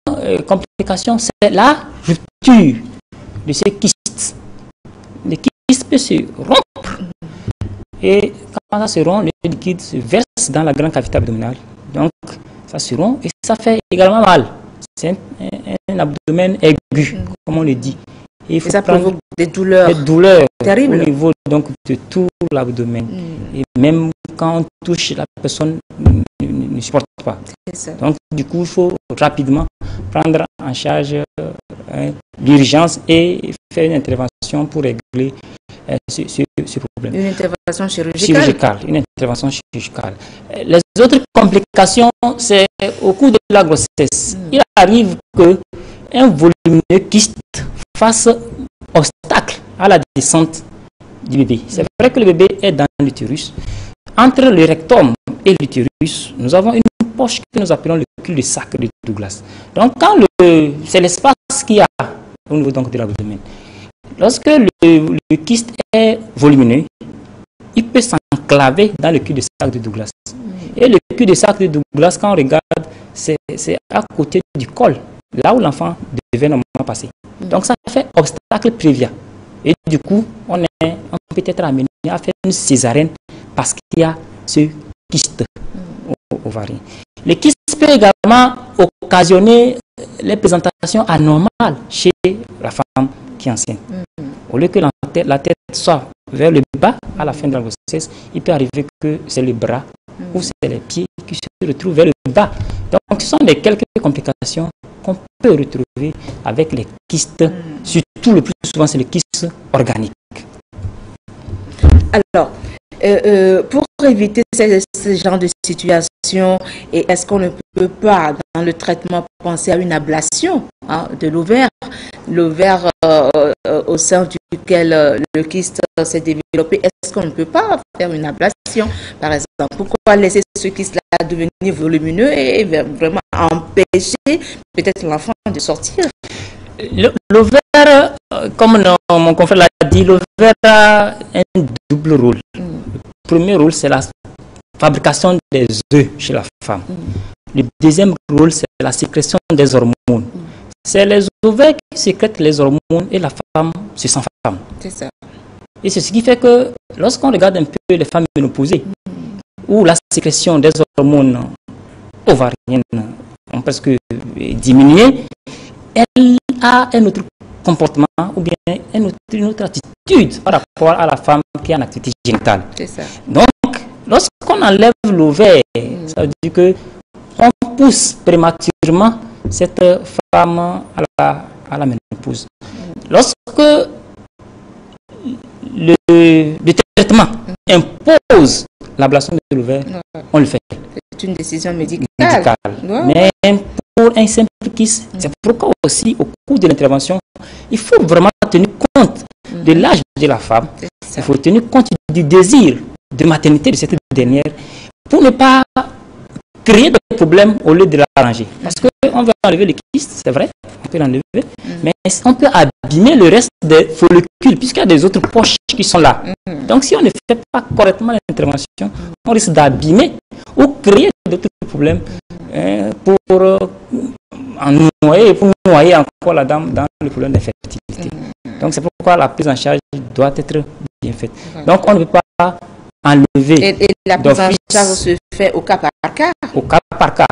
complication, c'est la rupture de ces kystes. Le kyste peut se rompre. Et quand ça se rompt, le liquide se verse dans la grande cavité abdominale. Donc, ça se rompt et ça fait également mal. C'est un abdomen aigu, comme on le dit. Et il faut ça provoque des douleurs terribles au niveau donc, de tout l'abdomen. Et même quand on touche, la personne ne supporte pas. Donc, du coup, il faut rapidement prendre en charge l'urgence et faire une intervention pour régler ce problème. Une intervention chirurgicale. Une intervention chirurgicale. Les autres complications, c'est au cours de la grossesse. Il arrive qu'un volumineux kyste fasse obstacle à la descente du bébé. C'est vrai que le bébé est dans l'utérus. Entre le rectum et l'utérus, nous avons une poche que nous appelons le cul-de-sac de Douglas. Donc, c'est l'espace qu'il y a au niveau donc, de l'abdomen. Lorsque le kyste est volumineux, il peut s'enclaver dans le cul-de-sac de Douglas. Et le cul-de-sac de Douglas, quand on regarde, c'est à côté du col, là où l'enfant devait normalement passer. Donc, ça fait obstacle prévia. Et du coup, on peut être amené à faire une césarienne parce qu'il y a ce kyste ovarien. Le kyste peut également occasionner les présentations anormales chez la femme qui est enceinte. Au lieu que la tête soit vers le bas à la fin de la grossesse, il peut arriver que c'est le bras ou c'est les pieds qui se retrouvent vers le bas. Donc, ce sont les quelques complications qu'on peut retrouver avec les kystes. Surtout, le plus souvent, c'est les kystes organiques. Alors, pour éviter ce genre de situation, est-ce qu'on ne peut pas, dans le traitement, penser à une ablation de l'ovaire, au sein duquel le kyste s'est développé? Est-ce qu'on ne peut pas faire une ablation, par exemple? Pourquoi laisser ce kyste-là devenir volumineux et vraiment empêcher peut-être l'enfant de sortir? L'ovaire, comme mon confrère l'a dit, l'ovaire a un double rôle. Le premier rôle, c'est la fabrication des œufs chez la femme. Le deuxième rôle, c'est la sécrétion des hormones. C'est les ovaires qui sécrètent les hormones et la femme se sent femme. C'est ça. Et c'est ce qui fait que lorsqu'on regarde un peu les femmes ménopausées, où la sécrétion des hormones ovariennes ont presque diminué, elle a un autre comportement ou bien une autre attitude par rapport à la femme qui est en activité génitale. C'est ça. Donc, lorsqu'on enlève l'ovaire, ça veut dire qu'on pousse prématurément cette femme à la ménopause. Lorsque le traitement impose l'ablation de l'ovaire, on le fait. C'est une décision médicale. Mais pour un simple kyste, c'est pourquoi aussi au cours de l'intervention, il faut vraiment tenir compte de l'âge de la femme, il faut tenir compte du désir de maternité de cette dernière pour ne pas créer des problèmes au lieu de l'arranger. Parce qu'on veut enlever le kyste, c'est vrai, on peut l'enlever, mais on peut abîmer le reste des follicules puisqu'il y a des autres poches qui sont là. Donc si on ne fait pas correctement l'intervention, on risque d'abîmer ou créer d'autres problèmes pour noyer encore la dame dans le problème d'infertilité. Donc c'est pourquoi la prise en charge doit être bien faite. Donc on ne peut pas enlever. Et la prise en charge se fait au cas par cas? Au cas par cas.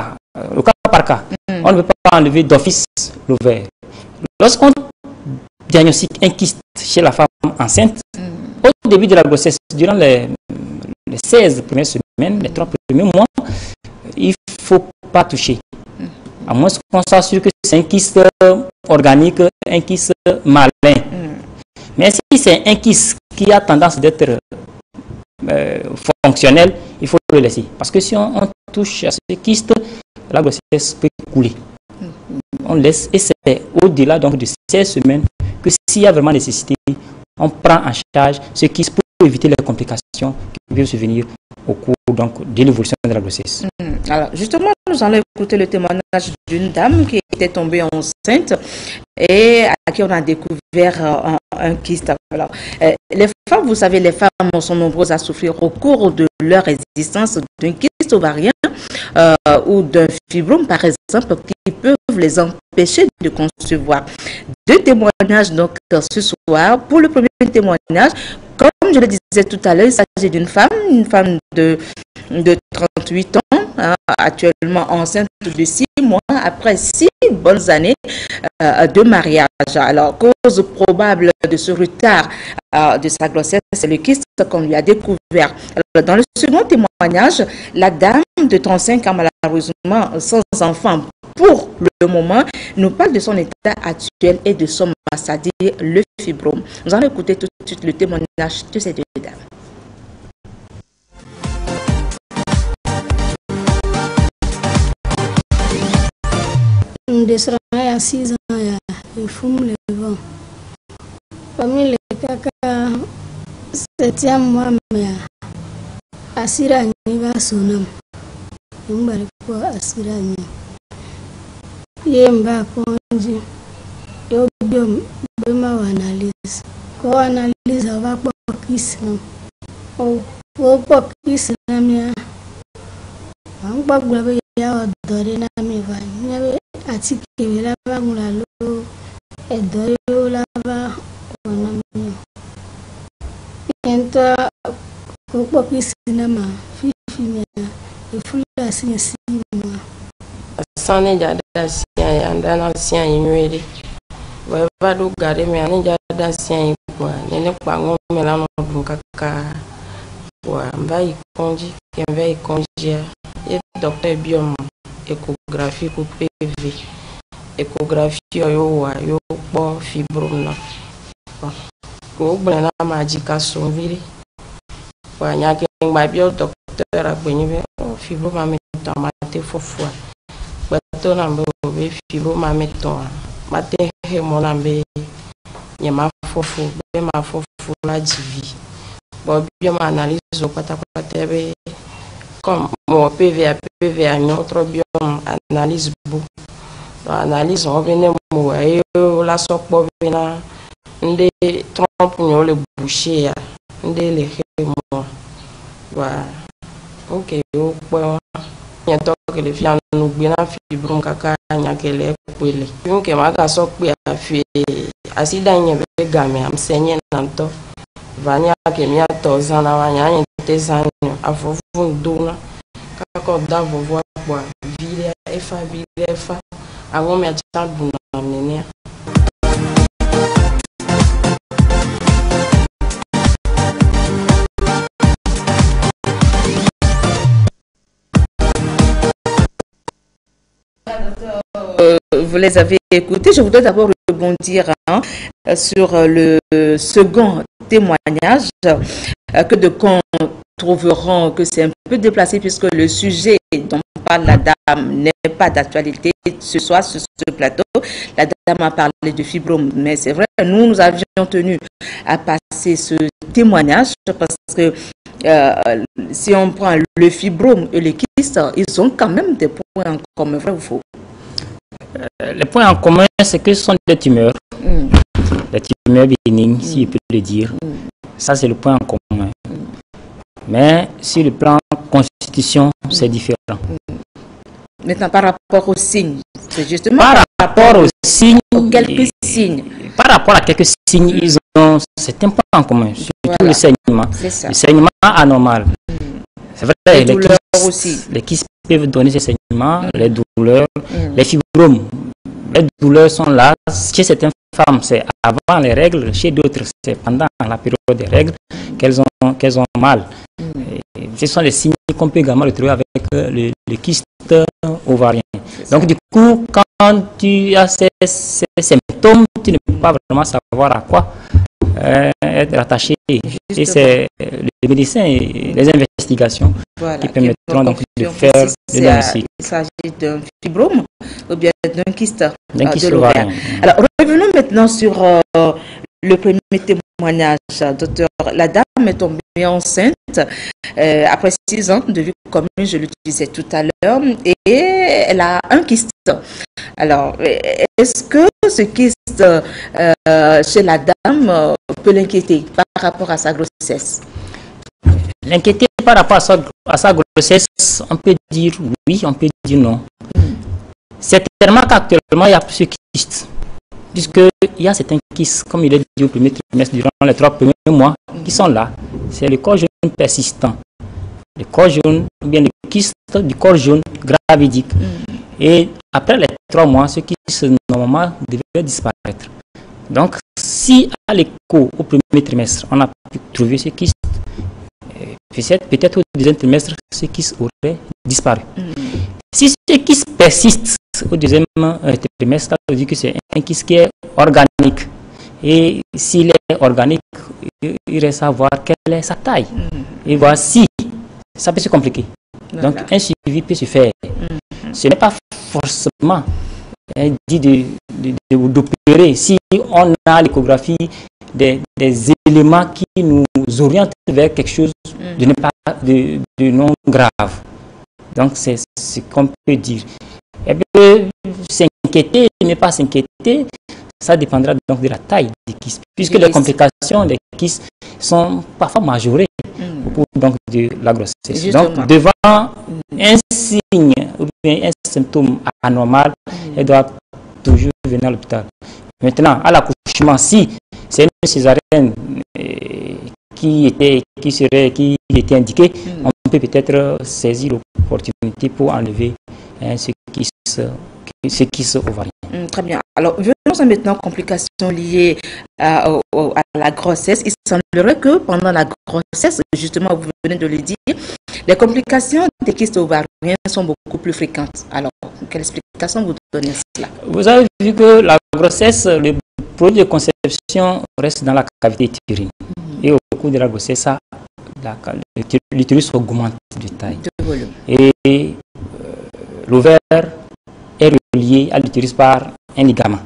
Au cas par cas. On ne peut pas enlever d'office l'ovaire. Lorsqu'on diagnostique un kyste chez la femme enceinte, au début de la grossesse, durant les 16 premières semaines, les 3 premiers mois, il ne faut pas toucher. À moins qu'on soit sûr que c'est un kyste organique, un kyste malin. Mais si c'est un kyste qui a tendance d'être fonctionnel, il faut le laisser. Parce que si on touche à ce kyste, la grossesse peut couler. On laisse, et c'est au-delà donc de 16 semaines que s'il y a vraiment nécessité, on prend en charge ce kyste pour éviter les complications qui peuvent survenir au cours donc de l'évolution de la grossesse. Alors justement, nous allons écouter le témoignage d'une dame qui était tombée enceinte et à qui on a découvert un kyste. Alors, les femmes, vous savez, les femmes sont nombreuses à souffrir au cours de leur existence d'un kyste ovarien ou d'un fibrome, par exemple, qui peuvent les empêcher de concevoir. Deux témoignages donc ce soir. Pour le premier témoignage, comme je le disais tout à l'heure, il s'agit d'une femme de 38 ans, actuellement enceinte de 6 mois, après 6 bonnes années de mariage. Alors, cause probable de ce retard de sa grossesse, c'est le kyste qu'on lui a découvert. Alors, dans le second témoignage, la dame de 35 ans, malheureusement sans enfant pour le moment, nous parle de son état actuel et de son mal, c'est-à-dire le fibrome. Nous allons écouter tout de suite le témoignage de ces deux dames. Descendant à 6 ans, il fume le vent. Parmi les caca, 7e mois, mais à Sirani va sonner. Il m'a répondu à Sirani. Il m'a répondu. Il m'a analyse. Quand analyse, on va pas kiss. On va pas kiss. On va pas adorer na mi va. Ati que la va mulalo edoyo la va onami ento ko kisinama fifi me e fula sinsi ma sane jada sian anda na sian yimwede va do gare me ane jada sian kwa nene kwa ngome la no bunkaka wa mbai konji kenvei konjia e docteur biom échographie pour PV. Échographie yo po fibrome na. Ko bana majika sonviri. Wa nyake ngba bio docteur agbenye fibrome ma meto mate fofua. Bato na mbo be fibrome ma meto mate he mona be nyama fofu be ma fofu la divi. Bo bio ma analyse o pata be comme mon PV a notre biome analyse beaucoup. Analyse on venait mourir la sopo vena ndé trompe nous le boucher ndé les moi voilà ok au point bientôt que les filles nous bien fibrome kaka nya kele kwele donc ma ka so pe afi accident nya be game am senye nanto vania ke mi atoza na wanya ntezanyo afofu nduna kako da vovo kwa vile efa avant mais à bonne Vous les avez écoutés. Je voudrais d'abord rebondir sur le second témoignage que de compte trouveront que c'est un peu déplacé puisque le sujet dont parle la dame n'est pas d'actualité ce soir sur ce plateau. La dame a parlé de fibrome, mais c'est vrai, nous avions tenu à passer ce témoignage parce que si on prend le fibrome et le kyste, ils ont quand même des points en commun, vrai ou faux? Les points en commun, c'est que ce sont des tumeurs. Des tumeurs bénignes, si je peux le dire. Ça, c'est le point en commun. Mais sur le plan constitution, c'est différent. Maintenant, par rapport aux signes, c'est justement par rapport aux signes, quelques signes. Par rapport à quelques signes, ils ont certains points en commun, surtout le saignement. Le saignement anormal. C'est vrai, les kystes peuvent donner ces saignements, les douleurs, les fibromes. Les douleurs sont là. Chez certaines femmes, c'est avant les règles. Chez d'autres, c'est pendant la période des règles qu'elles ont mal. Et ce sont les signes qu'on peut également retrouver avec le kyste ovarien. Donc du coup, quand tu as ces symptômes, tu ne peux pas vraiment savoir à quoi être attaché. Et c'est les médecins et les investigations qui permettront donc de faire le diagnostic. Il s'agit d'un fibrome ou bien d'un kyste de l'ovaire. Alors revenons maintenant sur le premier témoignage, docteur. La dame est tombée enceinte après 6 ans de vie commune, je le disais tout à l'heure, et elle a un kyste. Alors, est-ce que ce kyste chez la dame peut l'inquiéter par rapport à sa grossesse? L'inquiéter par rapport à sa grossesse, on peut dire oui, on peut dire non. Certainement qu'actuellement, il y a plus de kystes. Puisqu'il y a certains kystes, comme il est dit au premier trimestre, durant les 3 premiers mois, qui sont là. C'est le corps jaune persistant. Le corps jaune, ou bien le kyste du corps jaune gravidique. Et après les 3 mois, ce kyste, normalement, devait disparaître. Donc, si à l'écho, au premier trimestre, on a pu trouver ce kyste, peut-être au deuxième trimestre, ce kyste aurait disparu. Si ce kyste persiste au deuxième trimestre, ça veut dire que c'est un kyste qui est organique. Et s'il est organique, il reste à voir quelle est sa taille. Et voici, ça peut se compliquer. Donc un suivi peut se faire. Ce n'est pas forcément dit d'opérer si on a l'échographie des éléments qui nous orientent vers quelque chose de non grave. Donc c'est ce qu'on peut dire. Et puis s'inquiéter, ne pas s'inquiéter, ça dépendra donc de la taille des kystes, puisque les complications des kystes sont parfois majorées au cours donc de la grossesse. Justement. Donc devant un signe ou bien un symptôme anormal, elle doit toujours venir à l'hôpital. Maintenant, à l'accouchement, si c'est une césarienne qui était indiquée, on peut peut-être saisir l'opportunité pour enlever ce kyste ovarien. Très bien. Alors, venons maintenant aux complications liées à la grossesse. Il semblerait que pendant la grossesse, justement, vous venez de le dire, les complications des kystes ovariens sont beaucoup plus fréquentes. Alors, quelle explication vous donnez à cela? Vous avez vu que la grossesse, le produit de conception reste dans la cavité utérine. Et au cours de la grossesse, l'utérus augmente de taille. Et l'ovaire est relié à l'utérus par un ligament.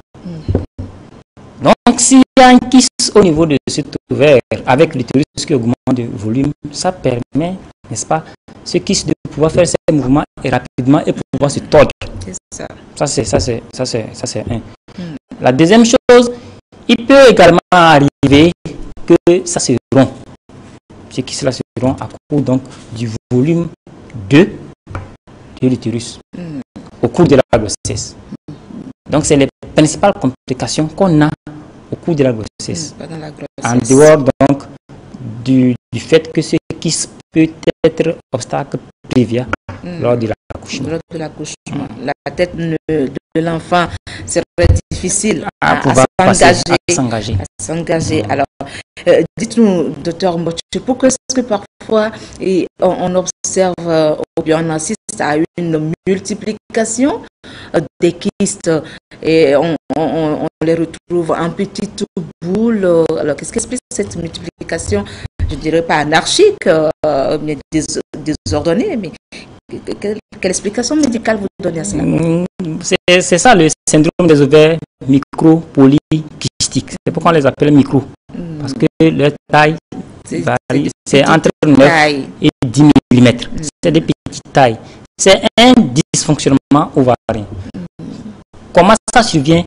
Donc, s'il y a un kyste au niveau de cet ovaire avec l'utérus qui augmente de volume, ça permet, n'est-ce pas, ce kyste de pouvoir faire ses mouvements et rapidement et pouvoir se tordre. Ça c'est un. La deuxième chose, il peut également arriver que ça se rompt. Ce kyste-là se rompt à cause donc du volume de l'utérus au cours de la grossesse. Donc, c'est les principales complications qu'on a au cours de la grossesse. En dehors donc du fait que ce kyste peut être obstacle prévia lors de l'accouchement. La tête de l'enfant serait difficile à s'engager. Alors, dites-nous, docteur Mboche, pourquoi est-ce que parfois on observe ou bien on assiste à une multiplication des kystes et on les retrouve en petites boules? Alors, qu'est-ce qui explique cette multiplication? Je dirais pas anarchique, mais désordonnée, mais quelle explication médicale vous donnez à cela? C'est ça le syndrome des ovaires micro-polykystiques. C'est pourquoi on les appelle micro. Parce que leur taille varie, c'est entre 9 et 10 mm. C'est des petites tailles. C'est un dysfonctionnement ovarien. Comment ça survient?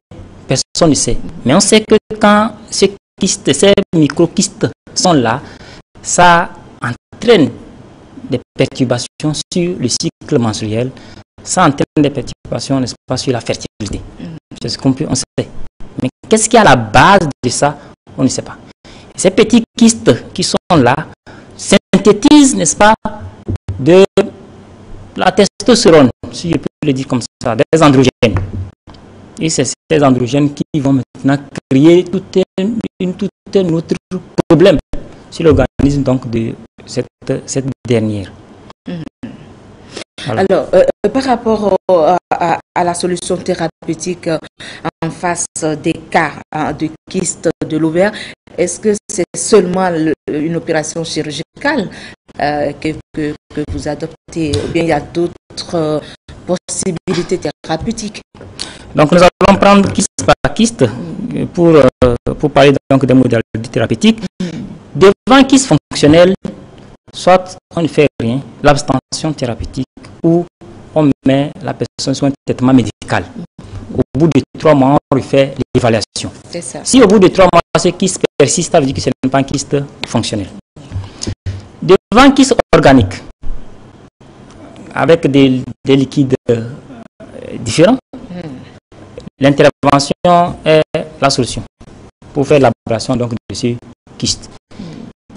Personne ne sait. Mais on sait que quand ces micro-kystes sont là, ça entraîne des perturbations sur le cycle menstruel, ça entraîne des perturbations, n'est-ce pas, sur la fertilité. C'est ce qu'on sait. Mais qu'est-ce qui est à la base de ça? On ne sait pas. Ces petits kystes qui sont là synthétisent, n'est-ce pas, de la testostérone, si je peux le dire comme ça, des androgènes. Et c'est ces androgènes qui vont maintenant créer tout un autre problème sur l'organisme donc de cette dernière. Alors, par rapport à la solution thérapeutique en face des cas de kyste de l'ovaire, est-ce que c'est seulement une opération chirurgicale que vous adoptez, ou bien il y a d'autres possibilités thérapeutiques? Donc nous allons prendre kyste par kyste pour parler donc des modalités thérapeutiques. Devant kyste fonctionnel, soit on ne fait rien, l'abstention thérapeutique, ou on met la personne sur un traitement médical. Au bout de 3 mois, on refait l'évaluation. Si au bout de 3 mois, ce kyste persiste, ça veut dire que ce n'est pas un kyste fonctionnel. Devant kyste organique, avec des liquides différents, l'intervention est la solution pour faire l'élaboration donc de ce kyste.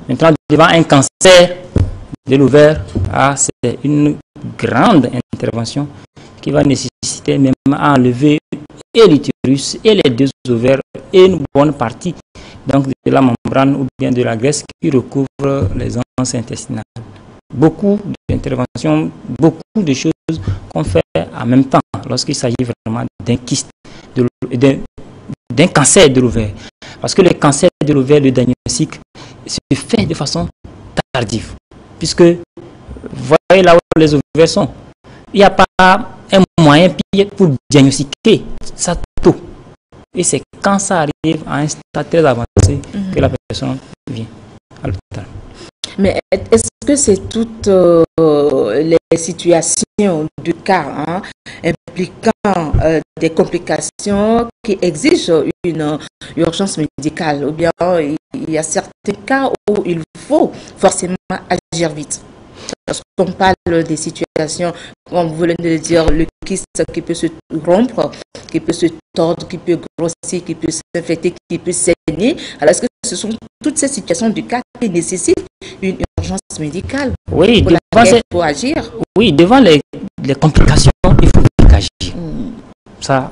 Maintenant, devant un cancer de l'ovaire, c'est une grande intervention qui va nécessiter même à enlever et l'utérus et les 2 ovaires et une bonne partie donc de la membrane ou bien de la graisse qui recouvre les anses intestinales. Beaucoup d'interventions, beaucoup de choses qu'on fait en même temps lorsqu'il s'agit vraiment d'un kyste, d'un cancer de l'ovaire. Parce que le cancer de l'ovaire, le diagnostic, se fait de façon tardive. Puisque, vous voyez là où les ovaires sont, il n'y a pas un moyen pour diagnostiquer ça tôt. Et c'est quand ça arrive à un stade très avancé que la personne vient à l'hôpital. Mais est-ce que c'est toutes les situations du cas impliquant des complications qui exigent une urgence médicale, ou bien il y a certains cas où il faut forcément agir vite? Lorsqu'on parle des situations, comme vous venez de le dire, le kyste qui peut se rompre, qui peut se tordre, qui peut grossir, qui peut s'infecter, qui peut saigner, alors est-ce que ce sont toutes ces situations du cas qui nécessitent une urgence médicale? Oui, pour agir. Oui, devant les complications, il faut vite agir. Ça,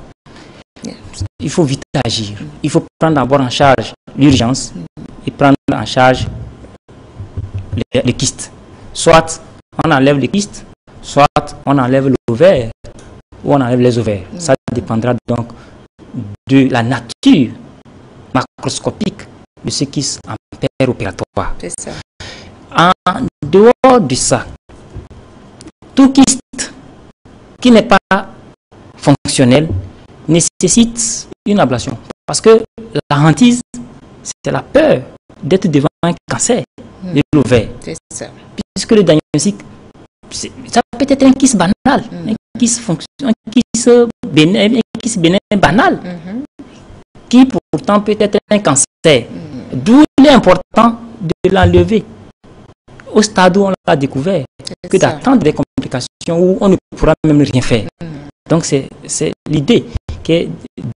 il faut vite agir. Il faut prendre d'abord en charge l'urgence et prendre en charge les kystes. Soit on enlève les kystes, soit on enlève l'ovaire, ou on enlève les ovaires. Ça dépendra donc de la nature macroscopique de ce kyste en péri-opératoire. C'est ça. En dehors de ça, tout kyste qui n'est pas fonctionnel nécessite une ablation. Parce que la hantise, c'est la peur d'être devant un cancer de l'ovaire. C'est ça. Puisque le diagnostic, ça peut être un kyste banal, un kyste bénin banal, qui pourtant peut être un cancer. D'où il est important de l'enlever au stade où on l'a découvert, que d'attendre des complications où on ne pourra même rien faire. Donc c'est l'idée qui est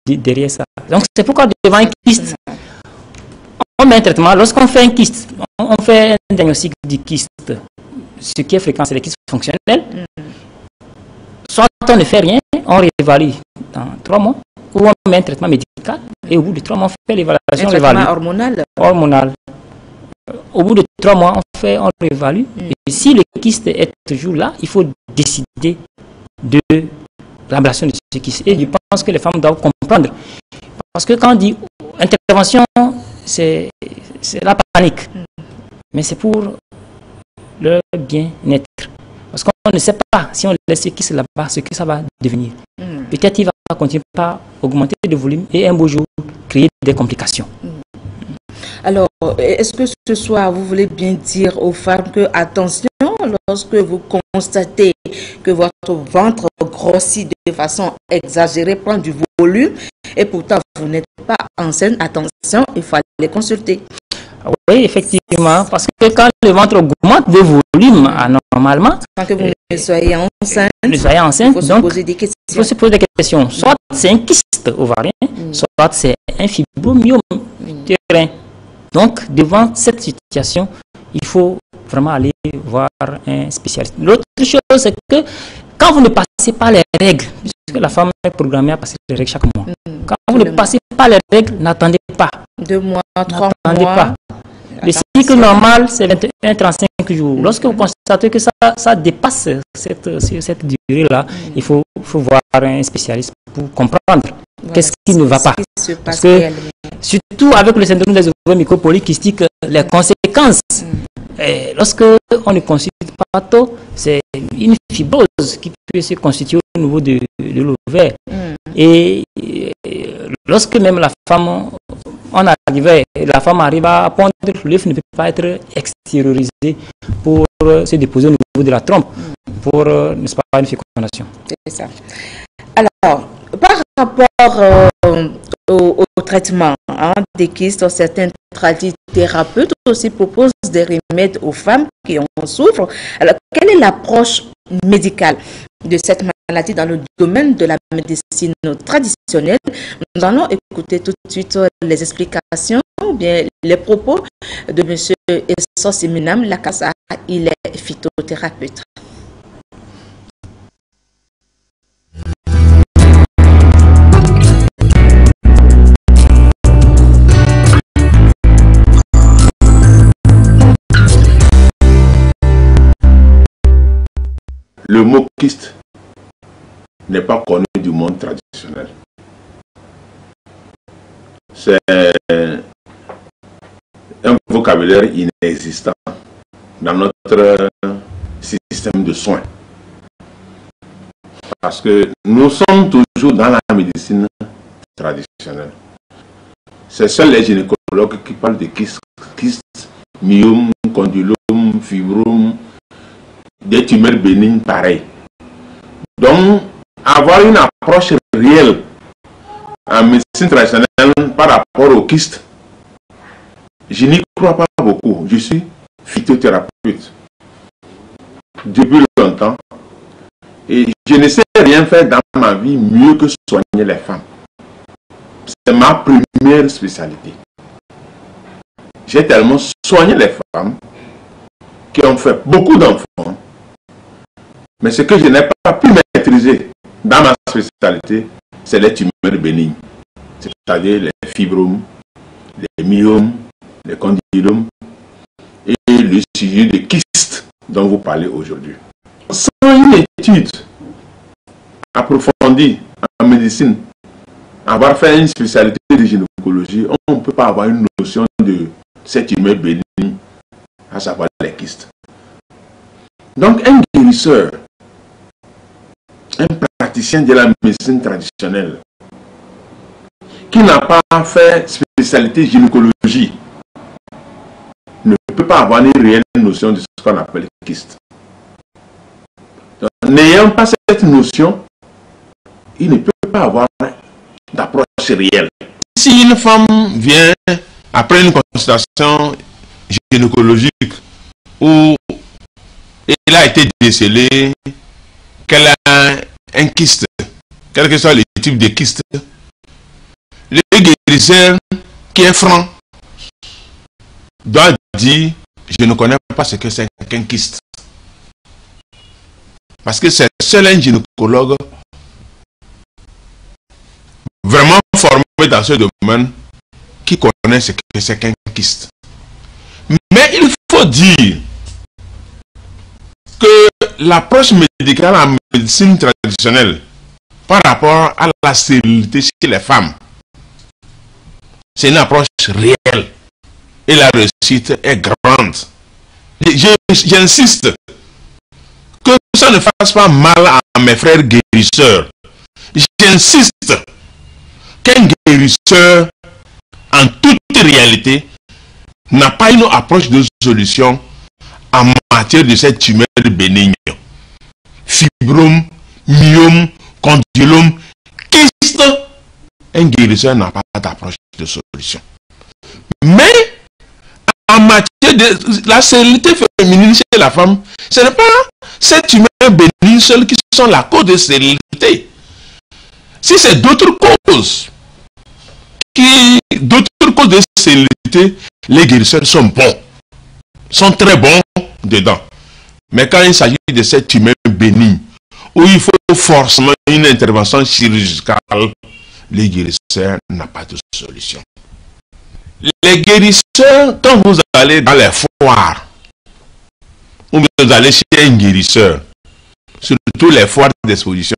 derrière ça. Donc c'est pourquoi devant un kyste, on met un traitement. Lorsqu'on fait un kyste, on fait un diagnostic du kyste. Ce qui est fréquent, c'est les kystes fonctionnels. Soit on ne fait rien, on réévalue dans 3 mois, ou on met un traitement médical, et au bout de 3 mois, on fait l'évaluation. Un traitement hormonal? Hormonal. Au bout de 3 mois, on réévalue. Et si le kyste est toujours là, il faut décider de l'ablation de ce kyste. Et je pense que les femmes doivent comprendre. Parce que quand on dit intervention, c'est la panique. Mais c'est pour leur bien-être. Parce qu'on ne sait pas si on laisse ce kyste là-bas, ce que ça va devenir. Peut-être qu'il va continuer par augmenter de volume et un beau jour créer des complications. Alors, est-ce que ce soir, vous voulez bien dire aux femmes que, attention, lorsque vous constatez que votre ventre grossit de façon exagérée, prend du volume, et pourtant vous n'êtes pas enceinte, attention, il faut aller consulter. Oui, effectivement, parce que quand le ventre augmente de volume anormalement, quand que vous ne soyez enceinte, il faut se poser des questions. Il faut se poser des questions. Soit c'est un kyste ovarien, soit c'est un fibromyome utérin. Donc, devant cette situation, il faut vraiment aller voir un spécialiste. L'autre chose, c'est que quand vous ne passez pas les règles, puisque la femme est programmée à passer les règles chaque mois, quand vous ne passez pas les règles, n'attendez pas. 2 mois, 3 mois. Pas. Le cycle normal, c'est 21-35 jours. Lorsque vous constatez que ça dépasse cette durée-là, il faut voir un spécialiste pour comprendre qu'est-ce qui ne va pas. Parce que, surtout avec le syndrome des ovaires micropolykystiques, les conséquences, lorsque on ne consulte pas tôt, c'est une fibrose qui peut se constituer au niveau de l'ovaire. Et lorsque même la femme arrive à pondre, l'œuf ne peut pas être extériorisé pour se déposer au niveau de la trompe pour, n'est-ce pas, une fécondation. C'est ça. Alors, par rapport au traitement des kystes, certains tradithérapeutes aussi proposent des remèdes aux femmes qui en souffrent. Alors, quelle est l'approche médicale de cette maladie dans le domaine de la médecine traditionnelle? Nous allons écouter tout de suite les explications ou bien les propos de M. Essos Eminam Lakassa. Il est phytothérapeute. Le mot kyste n'est pas connu du monde traditionnel. C'est un vocabulaire inexistant dans notre système de soins. Parce que nous sommes toujours dans la médecine traditionnelle. C'est seuls les gynécologues qui parlent de kystes, myome, condylome, fibrome, des tumeurs bénignes pareilles. Donc, avoir une approche réelle en médecine traditionnelle par rapport aux kystes, je n'y crois pas beaucoup. Je suis phytothérapeute depuis longtemps et je ne sais rien faire dans ma vie mieux que soigner les femmes. C'est ma première spécialité. J'ai tellement soigné les femmes qui ont fait beaucoup d'enfants. Mais ce que je n'ai pas pu maîtriser dans ma spécialité, c'est les tumeurs bénignes. C'est-à-dire les fibromes, les myomes, les condylomes et le sujet de kystes dont vous parlez aujourd'hui. Sans une étude approfondie en médecine, avoir fait une spécialité de gynécologie, on ne peut pas avoir une notion de cette tumeur bénigne, à savoir les kystes. Donc un guérisseur, un praticien de la médecine traditionnelle qui n'a pas fait spécialité gynécologie ne peut pas avoir une réelle notion de ce qu'on appelle kyste. N'ayant pas cette notion, il ne peut pas avoir d'approche réelle. Si une femme vient après une consultation gynécologique où il a été décelé qu'elle a un kyste, quel que soit le type de kyste, le guérisseur qui est franc doit dire: je ne connais pas ce que c'est qu'un kyste. Parce que c'est seul un gynécologue vraiment formé dans ce domaine qui connaît ce que c'est qu'un kyste. Mais il faut dire que l'approche médicale en médecine traditionnelle par rapport à la stérilité chez les femmes, c'est une approche réelle et la réussite est grande. J'insiste que ça ne fasse pas mal à mes frères guérisseurs. J'insiste qu'un guérisseur en toute réalité n'a pas une approche de solution en matière de cette tumeur bénigne. Fibrome, myome, condylome, kyste, un guérisseur n'a pas d'approche de solution. Mais en matière de la stérilité féminine chez la femme, ce n'est pas ces tumeurs bénignes seules qui sont la cause de stérilité. Si c'est d'autres causes de stérilité, les guérisseurs sont bons, sont très bons dedans. Mais quand il s'agit de cette tumeur bénigne, où il faut forcément une intervention chirurgicale, les guérisseurs n'ont pas de solution. Les guérisseurs, quand vous allez dans les foires, ou bien vous allez chez un guérisseur, surtout les foires d'exposition,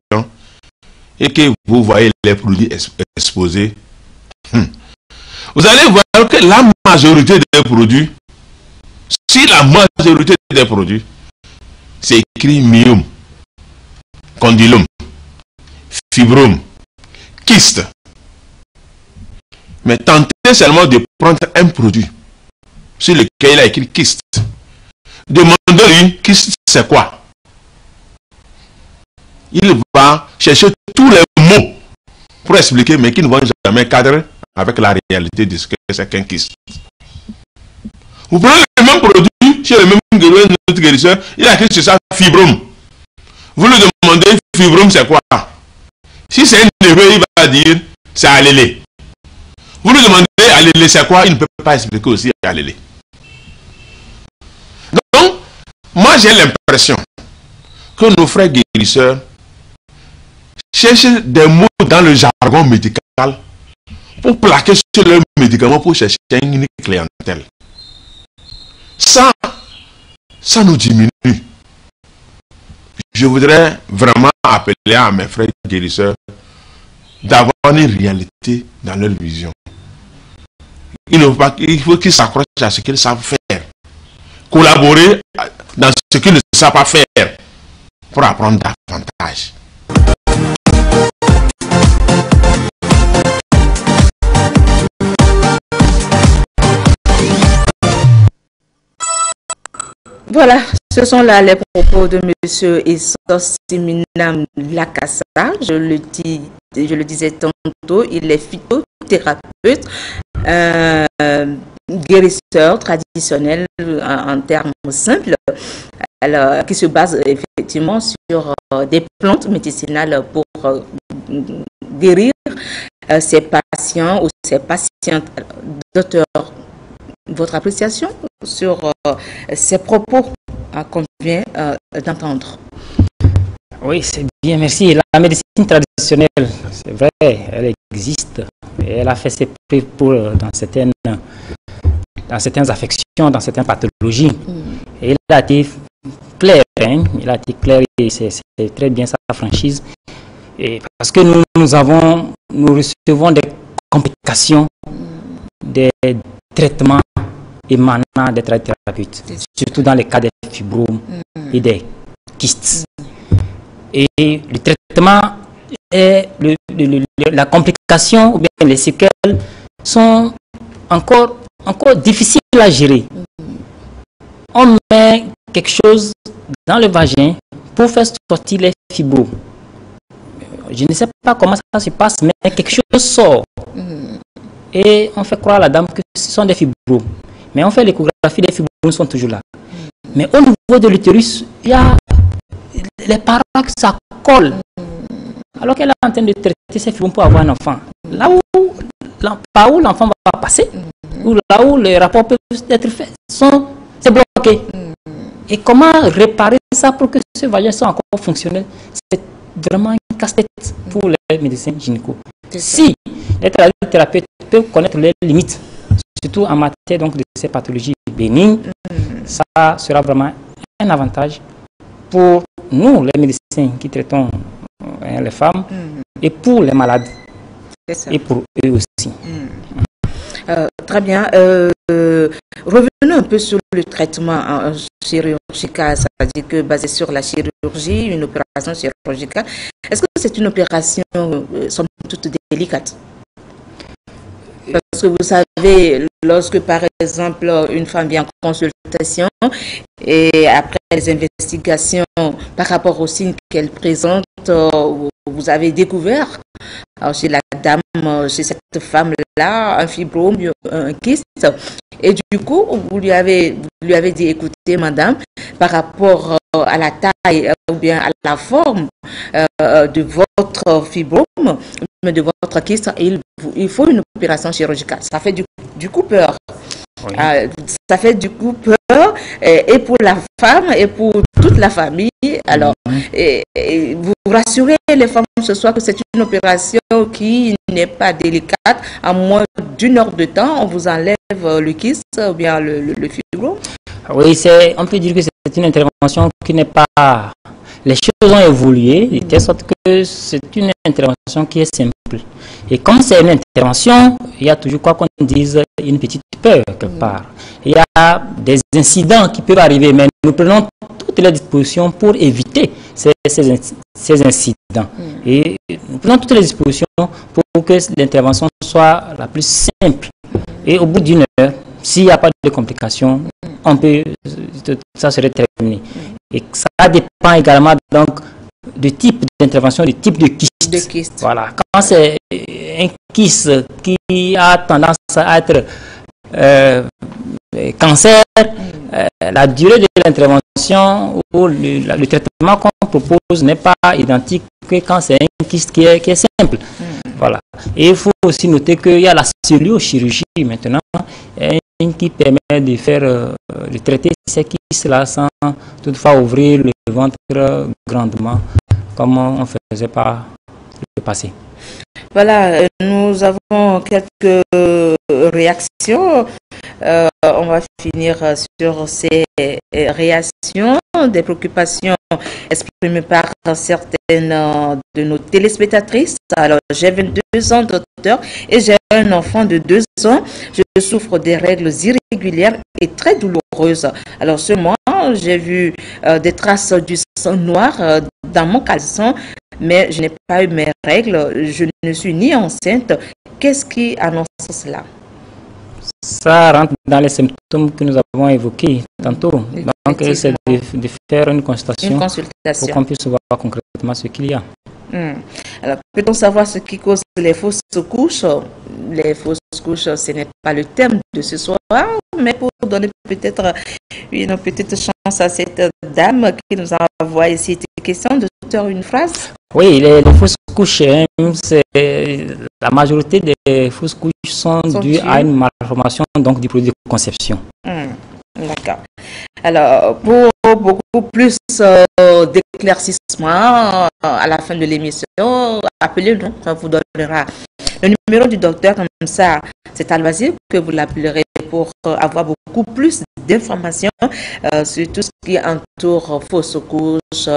et que vous voyez les produits exposés, vous allez voir que la majorité des produits, si la majorité des produits, c'est écrit myome, condylome, fibrome, kyste. Mais tentez seulement de prendre un produit sur lequel il a écrit kyste. Demandez-lui, kyste c'est quoi? Il va chercher tous les mots pour expliquer, mais qui ne vont jamais cadrer avec la réalité de ce que c'est qu'un kyste. Vous prenez le même produit chez le même guérisseur, il a écrit sur ça fibrome. Vous lui demandez, fibrome c'est quoi? Si c'est un neveu, il va dire, c'est allélé. Vous lui demandez, allélé c'est quoi? Il ne peut pas expliquer aussi allélé. Donc, moi j'ai l'impression que nos frères guérisseurs cherchent des mots dans le jargon médical pour plaquer sur leurs médicaments pour chercher une clientèle. Ça nous diminue. Je voudrais vraiment appeler à mes frères guérisseurs d'avoir une réalité dans leur vision. Il faut qu'ils s'accrochent à ce qu'ils savent faire. Collaborer dans ce qu'ils ne savent pas faire pour apprendre davantage. Voilà, ce sont là les propos de M. Essos Siminam Lakassa. Je le disais tantôt, il est phytothérapeute, guérisseur traditionnel en termes simples, alors, qui se base effectivement sur des plantes médicinales pour guérir ses patients ou ses patientes. Docteur, votre appréciation sur ces propos qu'on vient d'entendre? Oui, c'est bien, merci. La médecine traditionnelle, c'est vrai, elle existe. Et elle a fait ses preuves dans certaines affections, dans certaines pathologies. Et il a été clair, hein? Il a été clair et c'est très bien sa franchise. Et parce que nous recevons des complications, des traitements émanant des thérapeutes, surtout dans les cas des fibromes et des kystes. Et le traitement, la complication ou bien les séquelles sont encore difficiles à gérer. On met quelque chose dans le vagin pour faire sortir les fibromes. Je ne sais pas comment ça se passe, mais quelque chose sort. Et on fait croire à la dame que ce sont des fibromes. Mais on fait l'échographie, les fibromes sont toujours là. Mais au niveau de l'utérus, il y a les parois que ça colle. Alors qu'elle est en train de traiter ses fibromes pour avoir un enfant. Par où l'enfant va passer, ou là où les rapports peuvent être faits, c'est bloqué. Et comment réparer ça pour que ce vagin soit encore fonctionnel? C'est vraiment un casse-tête pour les médecins gynéco. Si les thérapeutes peuvent connaître les limites, surtout en matière donc, de ces pathologies bénignes, ça sera vraiment un avantage pour nous, les médecins qui traitons les femmes, et pour les malades, et pour eux aussi. Très bien. Revenons un peu sur le traitement chirurgical, c'est-à-dire que basé sur la chirurgie, une opération chirurgicale. Est-ce que c'est une opération, somme toute, délicate? Parce que vous savez, lorsque par exemple une femme vient en consultation et après les investigations par rapport aux signes qu'elle présente, vous avez découvert chez la dame, chez cette femme-là, un fibrome, un kyste. Et du coup, vous lui avez dit, écoutez, madame, par rapport à la taille ou bien à la forme de votre fibrome, de votre kyste, il faut une opération chirurgicale. Ça fait du coup peur. Oui. Ça fait du coup peur et pour la femme et pour toute la famille. Alors, vous rassurez les femmes ce soir que c'est une opération qui n'est pas délicate. En moins d'1 heure de temps, on vous enlève le kyste ou bien le fibrome. Oui, on peut dire que c'est une intervention qui n'est pas... Les choses ont évolué de telle sorte que c'est une intervention qui est simple. Et comme c'est une intervention, il y a toujours, quoi qu'on dise, une petite peur quelque part. Il y a des incidents qui peuvent arriver, mais nous prenons toutes les dispositions pour éviter ces incidents. Et nous prenons toutes les dispositions pour que l'intervention soit la plus simple. Et au bout d'1 heure, s'il n'y a pas de complications, ça serait terminé. Et ça dépend également donc du type d'intervention, du type de kyste. Voilà. Quand c'est un kyste qui a tendance à être cancer, la durée de l'intervention ou le traitement qu'on propose n'est pas identique que quand c'est un kyste qui est simple. Voilà. Et il faut aussi noter qu'il y a la celluliochirurgie maintenant qui permet de faire, de traiter ces kystes-là sans toutefois ouvrir le ventre grandement comme on ne faisait pas le passé. Voilà, nous avons quelques réactions. On va finir sur ces réactions, des préoccupations exprimées par certaines de nos téléspectatrices. Alors, j'ai 22 ans, docteur, et j'ai un enfant de 2 ans. Je souffre des règles irrégulières et très douloureuses. Alors, ce mois, j'ai vu des traces du sang noir dans mon caleçon, mais je n'ai pas eu mes règles. Je ne suis ni enceinte. Qu'est-ce qui annonce cela? Ça rentre dans les symptômes que nous avons évoqués tantôt. Donc, c'est de faire une consultation pour qu'on puisse voir concrètement ce qu'il y a. Alors, peut-on savoir ce qui cause les fausses couches? Les fausses couches, ce n'est pas le thème de ce soir, mais pour donner peut-être une petite chance à cette dame qui nous envoie ici des questions, docteur, une phrase? Oui, les fausses couches, la majorité des fausses couches sont dues à une malformation donc, du produit de conception. D'accord. Alors, pour beaucoup plus d'éclaircissement à la fin de l'émission, appelez-nous, ça vous donnera le numéro du docteur, comme ça, c'est à loisir que vous l'appellerez pour avoir beaucoup plus d'informations sur tout ce qui entoure fausses couches,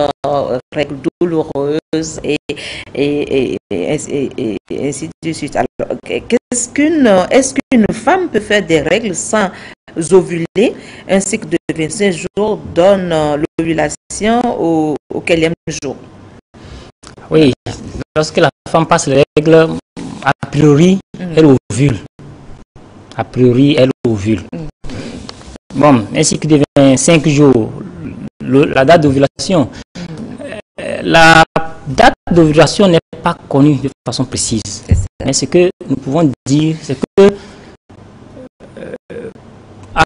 règles douloureuses et ainsi de suite. Alors, est-ce qu'une femme peut faire des règles sans ovuler? Un cycle de 25 jours donne l'ovulation au 4e jour. Oui, lorsque la femme passe les règles, a priori, elle ovule. A priori, elle ovule. Bon, un cycle de 25 jours, la date d'ovulation. La date d'ovulation n'est pas connue de façon précise. Mais ce que nous pouvons dire, c'est que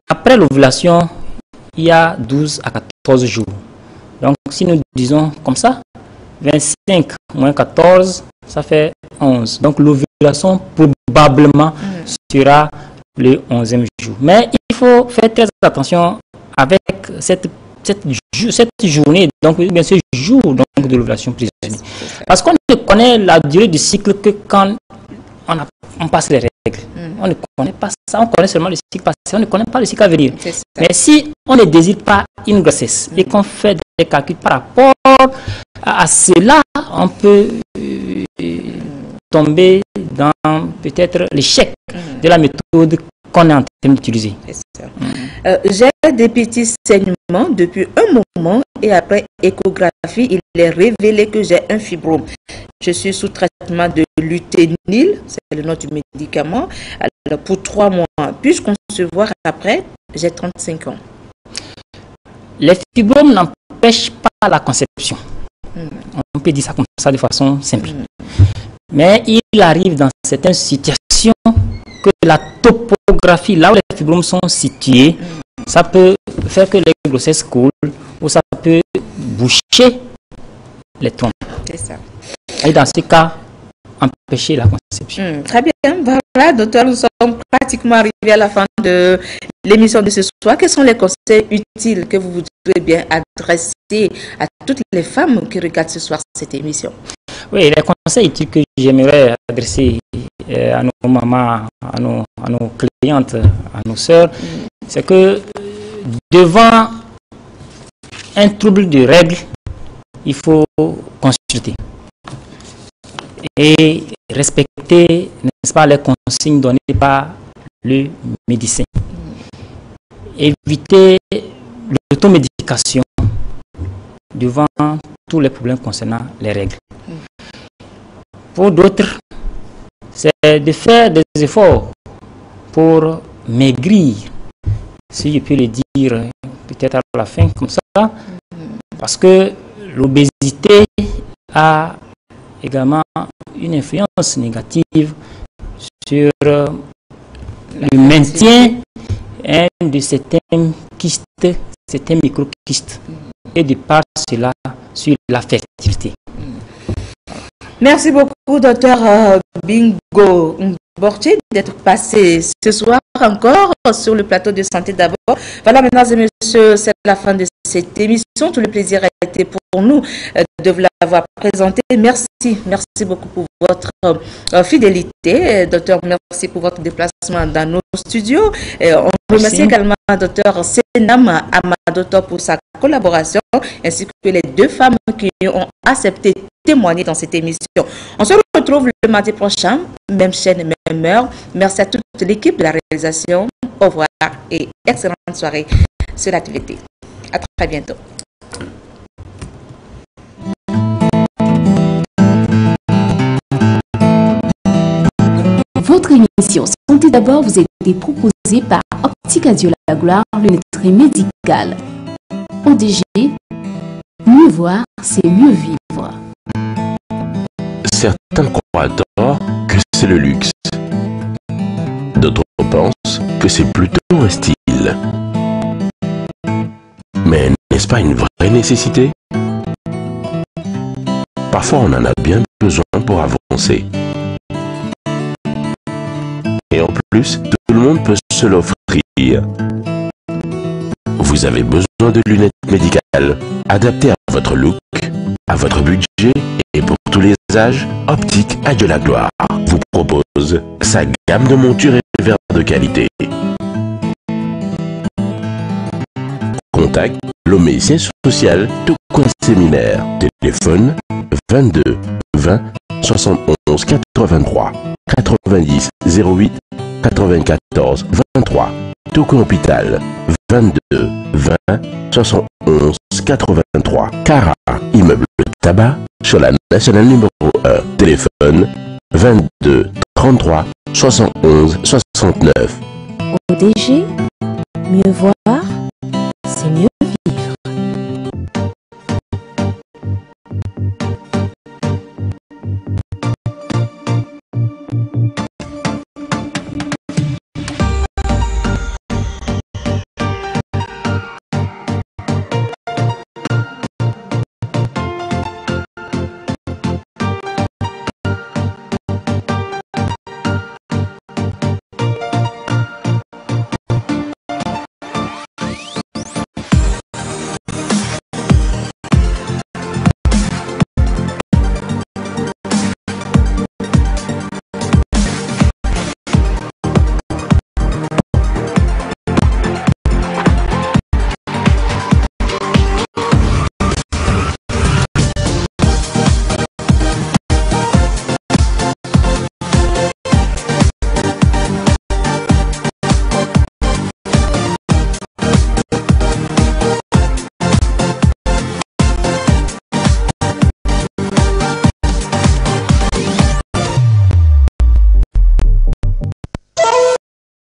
après l'ovulation, il y a 12 à 14 jours. Donc, si nous disons comme ça, 25 moins 14, ça fait 11. Donc, l'ovulation probablement sera le 11e jour. Mais il faut faire très attention avec cette journée, donc bien ce jour donc, de l'ovulation prisonnière. Parce qu'on ne connaît la durée du cycle que quand on passe les règles. On ne connaît pas ça, on connaît seulement le cycle passé, on ne connaît pas le cycle à venir. Mais si on ne désire pas une grossesse et qu'on fait des calculs par rapport à cela, on peut tomber dans peut-être l'échec de la méthode qu'on est en train d'utiliser. J'ai des petits saignements depuis un moment et après échographie, il est révélé que j'ai un fibrome. Je suis sous traitement de luténil, c'est le nom du médicament, alors pour 3 mois. Puis-je concevoir après? J'ai 35 ans. Les fibromes n'empêchent pas la conception. On peut dire ça comme ça de façon simple. Mais il arrive dans certaines situations que la topographie, là où les fibromes sont situés, ça peut faire que les grossesses coulent ou ça peut boucher les trompes. C'est ça. Et dans ce cas, on empêcher la conception. Très bien. Voilà, docteur, nous sommes pratiquement arrivés à la fin de l'émission de ce soir. Quels sont les conseils utiles que vous voudrez bien adresser à toutes les femmes qui regardent ce soir cette émission? Oui, les conseils utiles que j'aimerais adresser à nos mamans, à nos clientes, à nos sœurs, c'est que devant un trouble de règles, il faut consulter et respecter, n'est-ce pas, les consignes données par le médecin. Éviter l'automédication devant tous les problèmes concernant les règles. Pour d'autres, c'est de faire des efforts pour maigrir, si je peux le dire peut-être à la fin comme ça, parce que l'obésité a également une influence négative sur le maintien de certains kystes, certains microkystes, et de par cela sur la fertilité. Merci beaucoup, docteur Bingo Bortier, d'être passé ce soir encore sur le plateau de Santé d'abord. Voilà, mesdames et messieurs, c'est la fin de cette émission. Tout le plaisir a été pour nous de vous l'avoir présenté. Merci beaucoup pour votre fidélité. Docteur, merci pour votre déplacement dans nos studios. On remercie également docteur Senam Amadoto pour sa collaboration, ainsi que les deux femmes qui ont accepté de témoigner dans cette émission. On se retrouve le mardi prochain, même chaîne, même heure. Merci à toute l'équipe de la réalisation. Au revoir et excellente soirée sur la TVT. À très bientôt. Votre émission Santé d'abord vous a été proposée par Optique Adieu la Gloire, lunetterie médicale. ODG, mieux voir, c'est mieux vivre. Certains croient à tort que c'est le luxe. D'autres pensent que c'est plutôt un style. Mais n'est-ce pas une vraie nécessité? Parfois on en a bien besoin pour avancer. Et en plus, tout le monde peut se l'offrir. Vous avez besoin de lunettes médicales adaptées à votre look, à votre budget et pour tous les âges. Optique Adieu la Gloire vous propose sa gamme de montures et verres de qualité. Contact l'Homéicien social tout coin séminaire. Téléphone 22 20 71 83 90 08 94 23. Touquet Hôpital 22 20 71 83. Cara immeuble tabac sur la nationale numéro 1. Téléphone 22 33 71 69. ODG, mieux voir,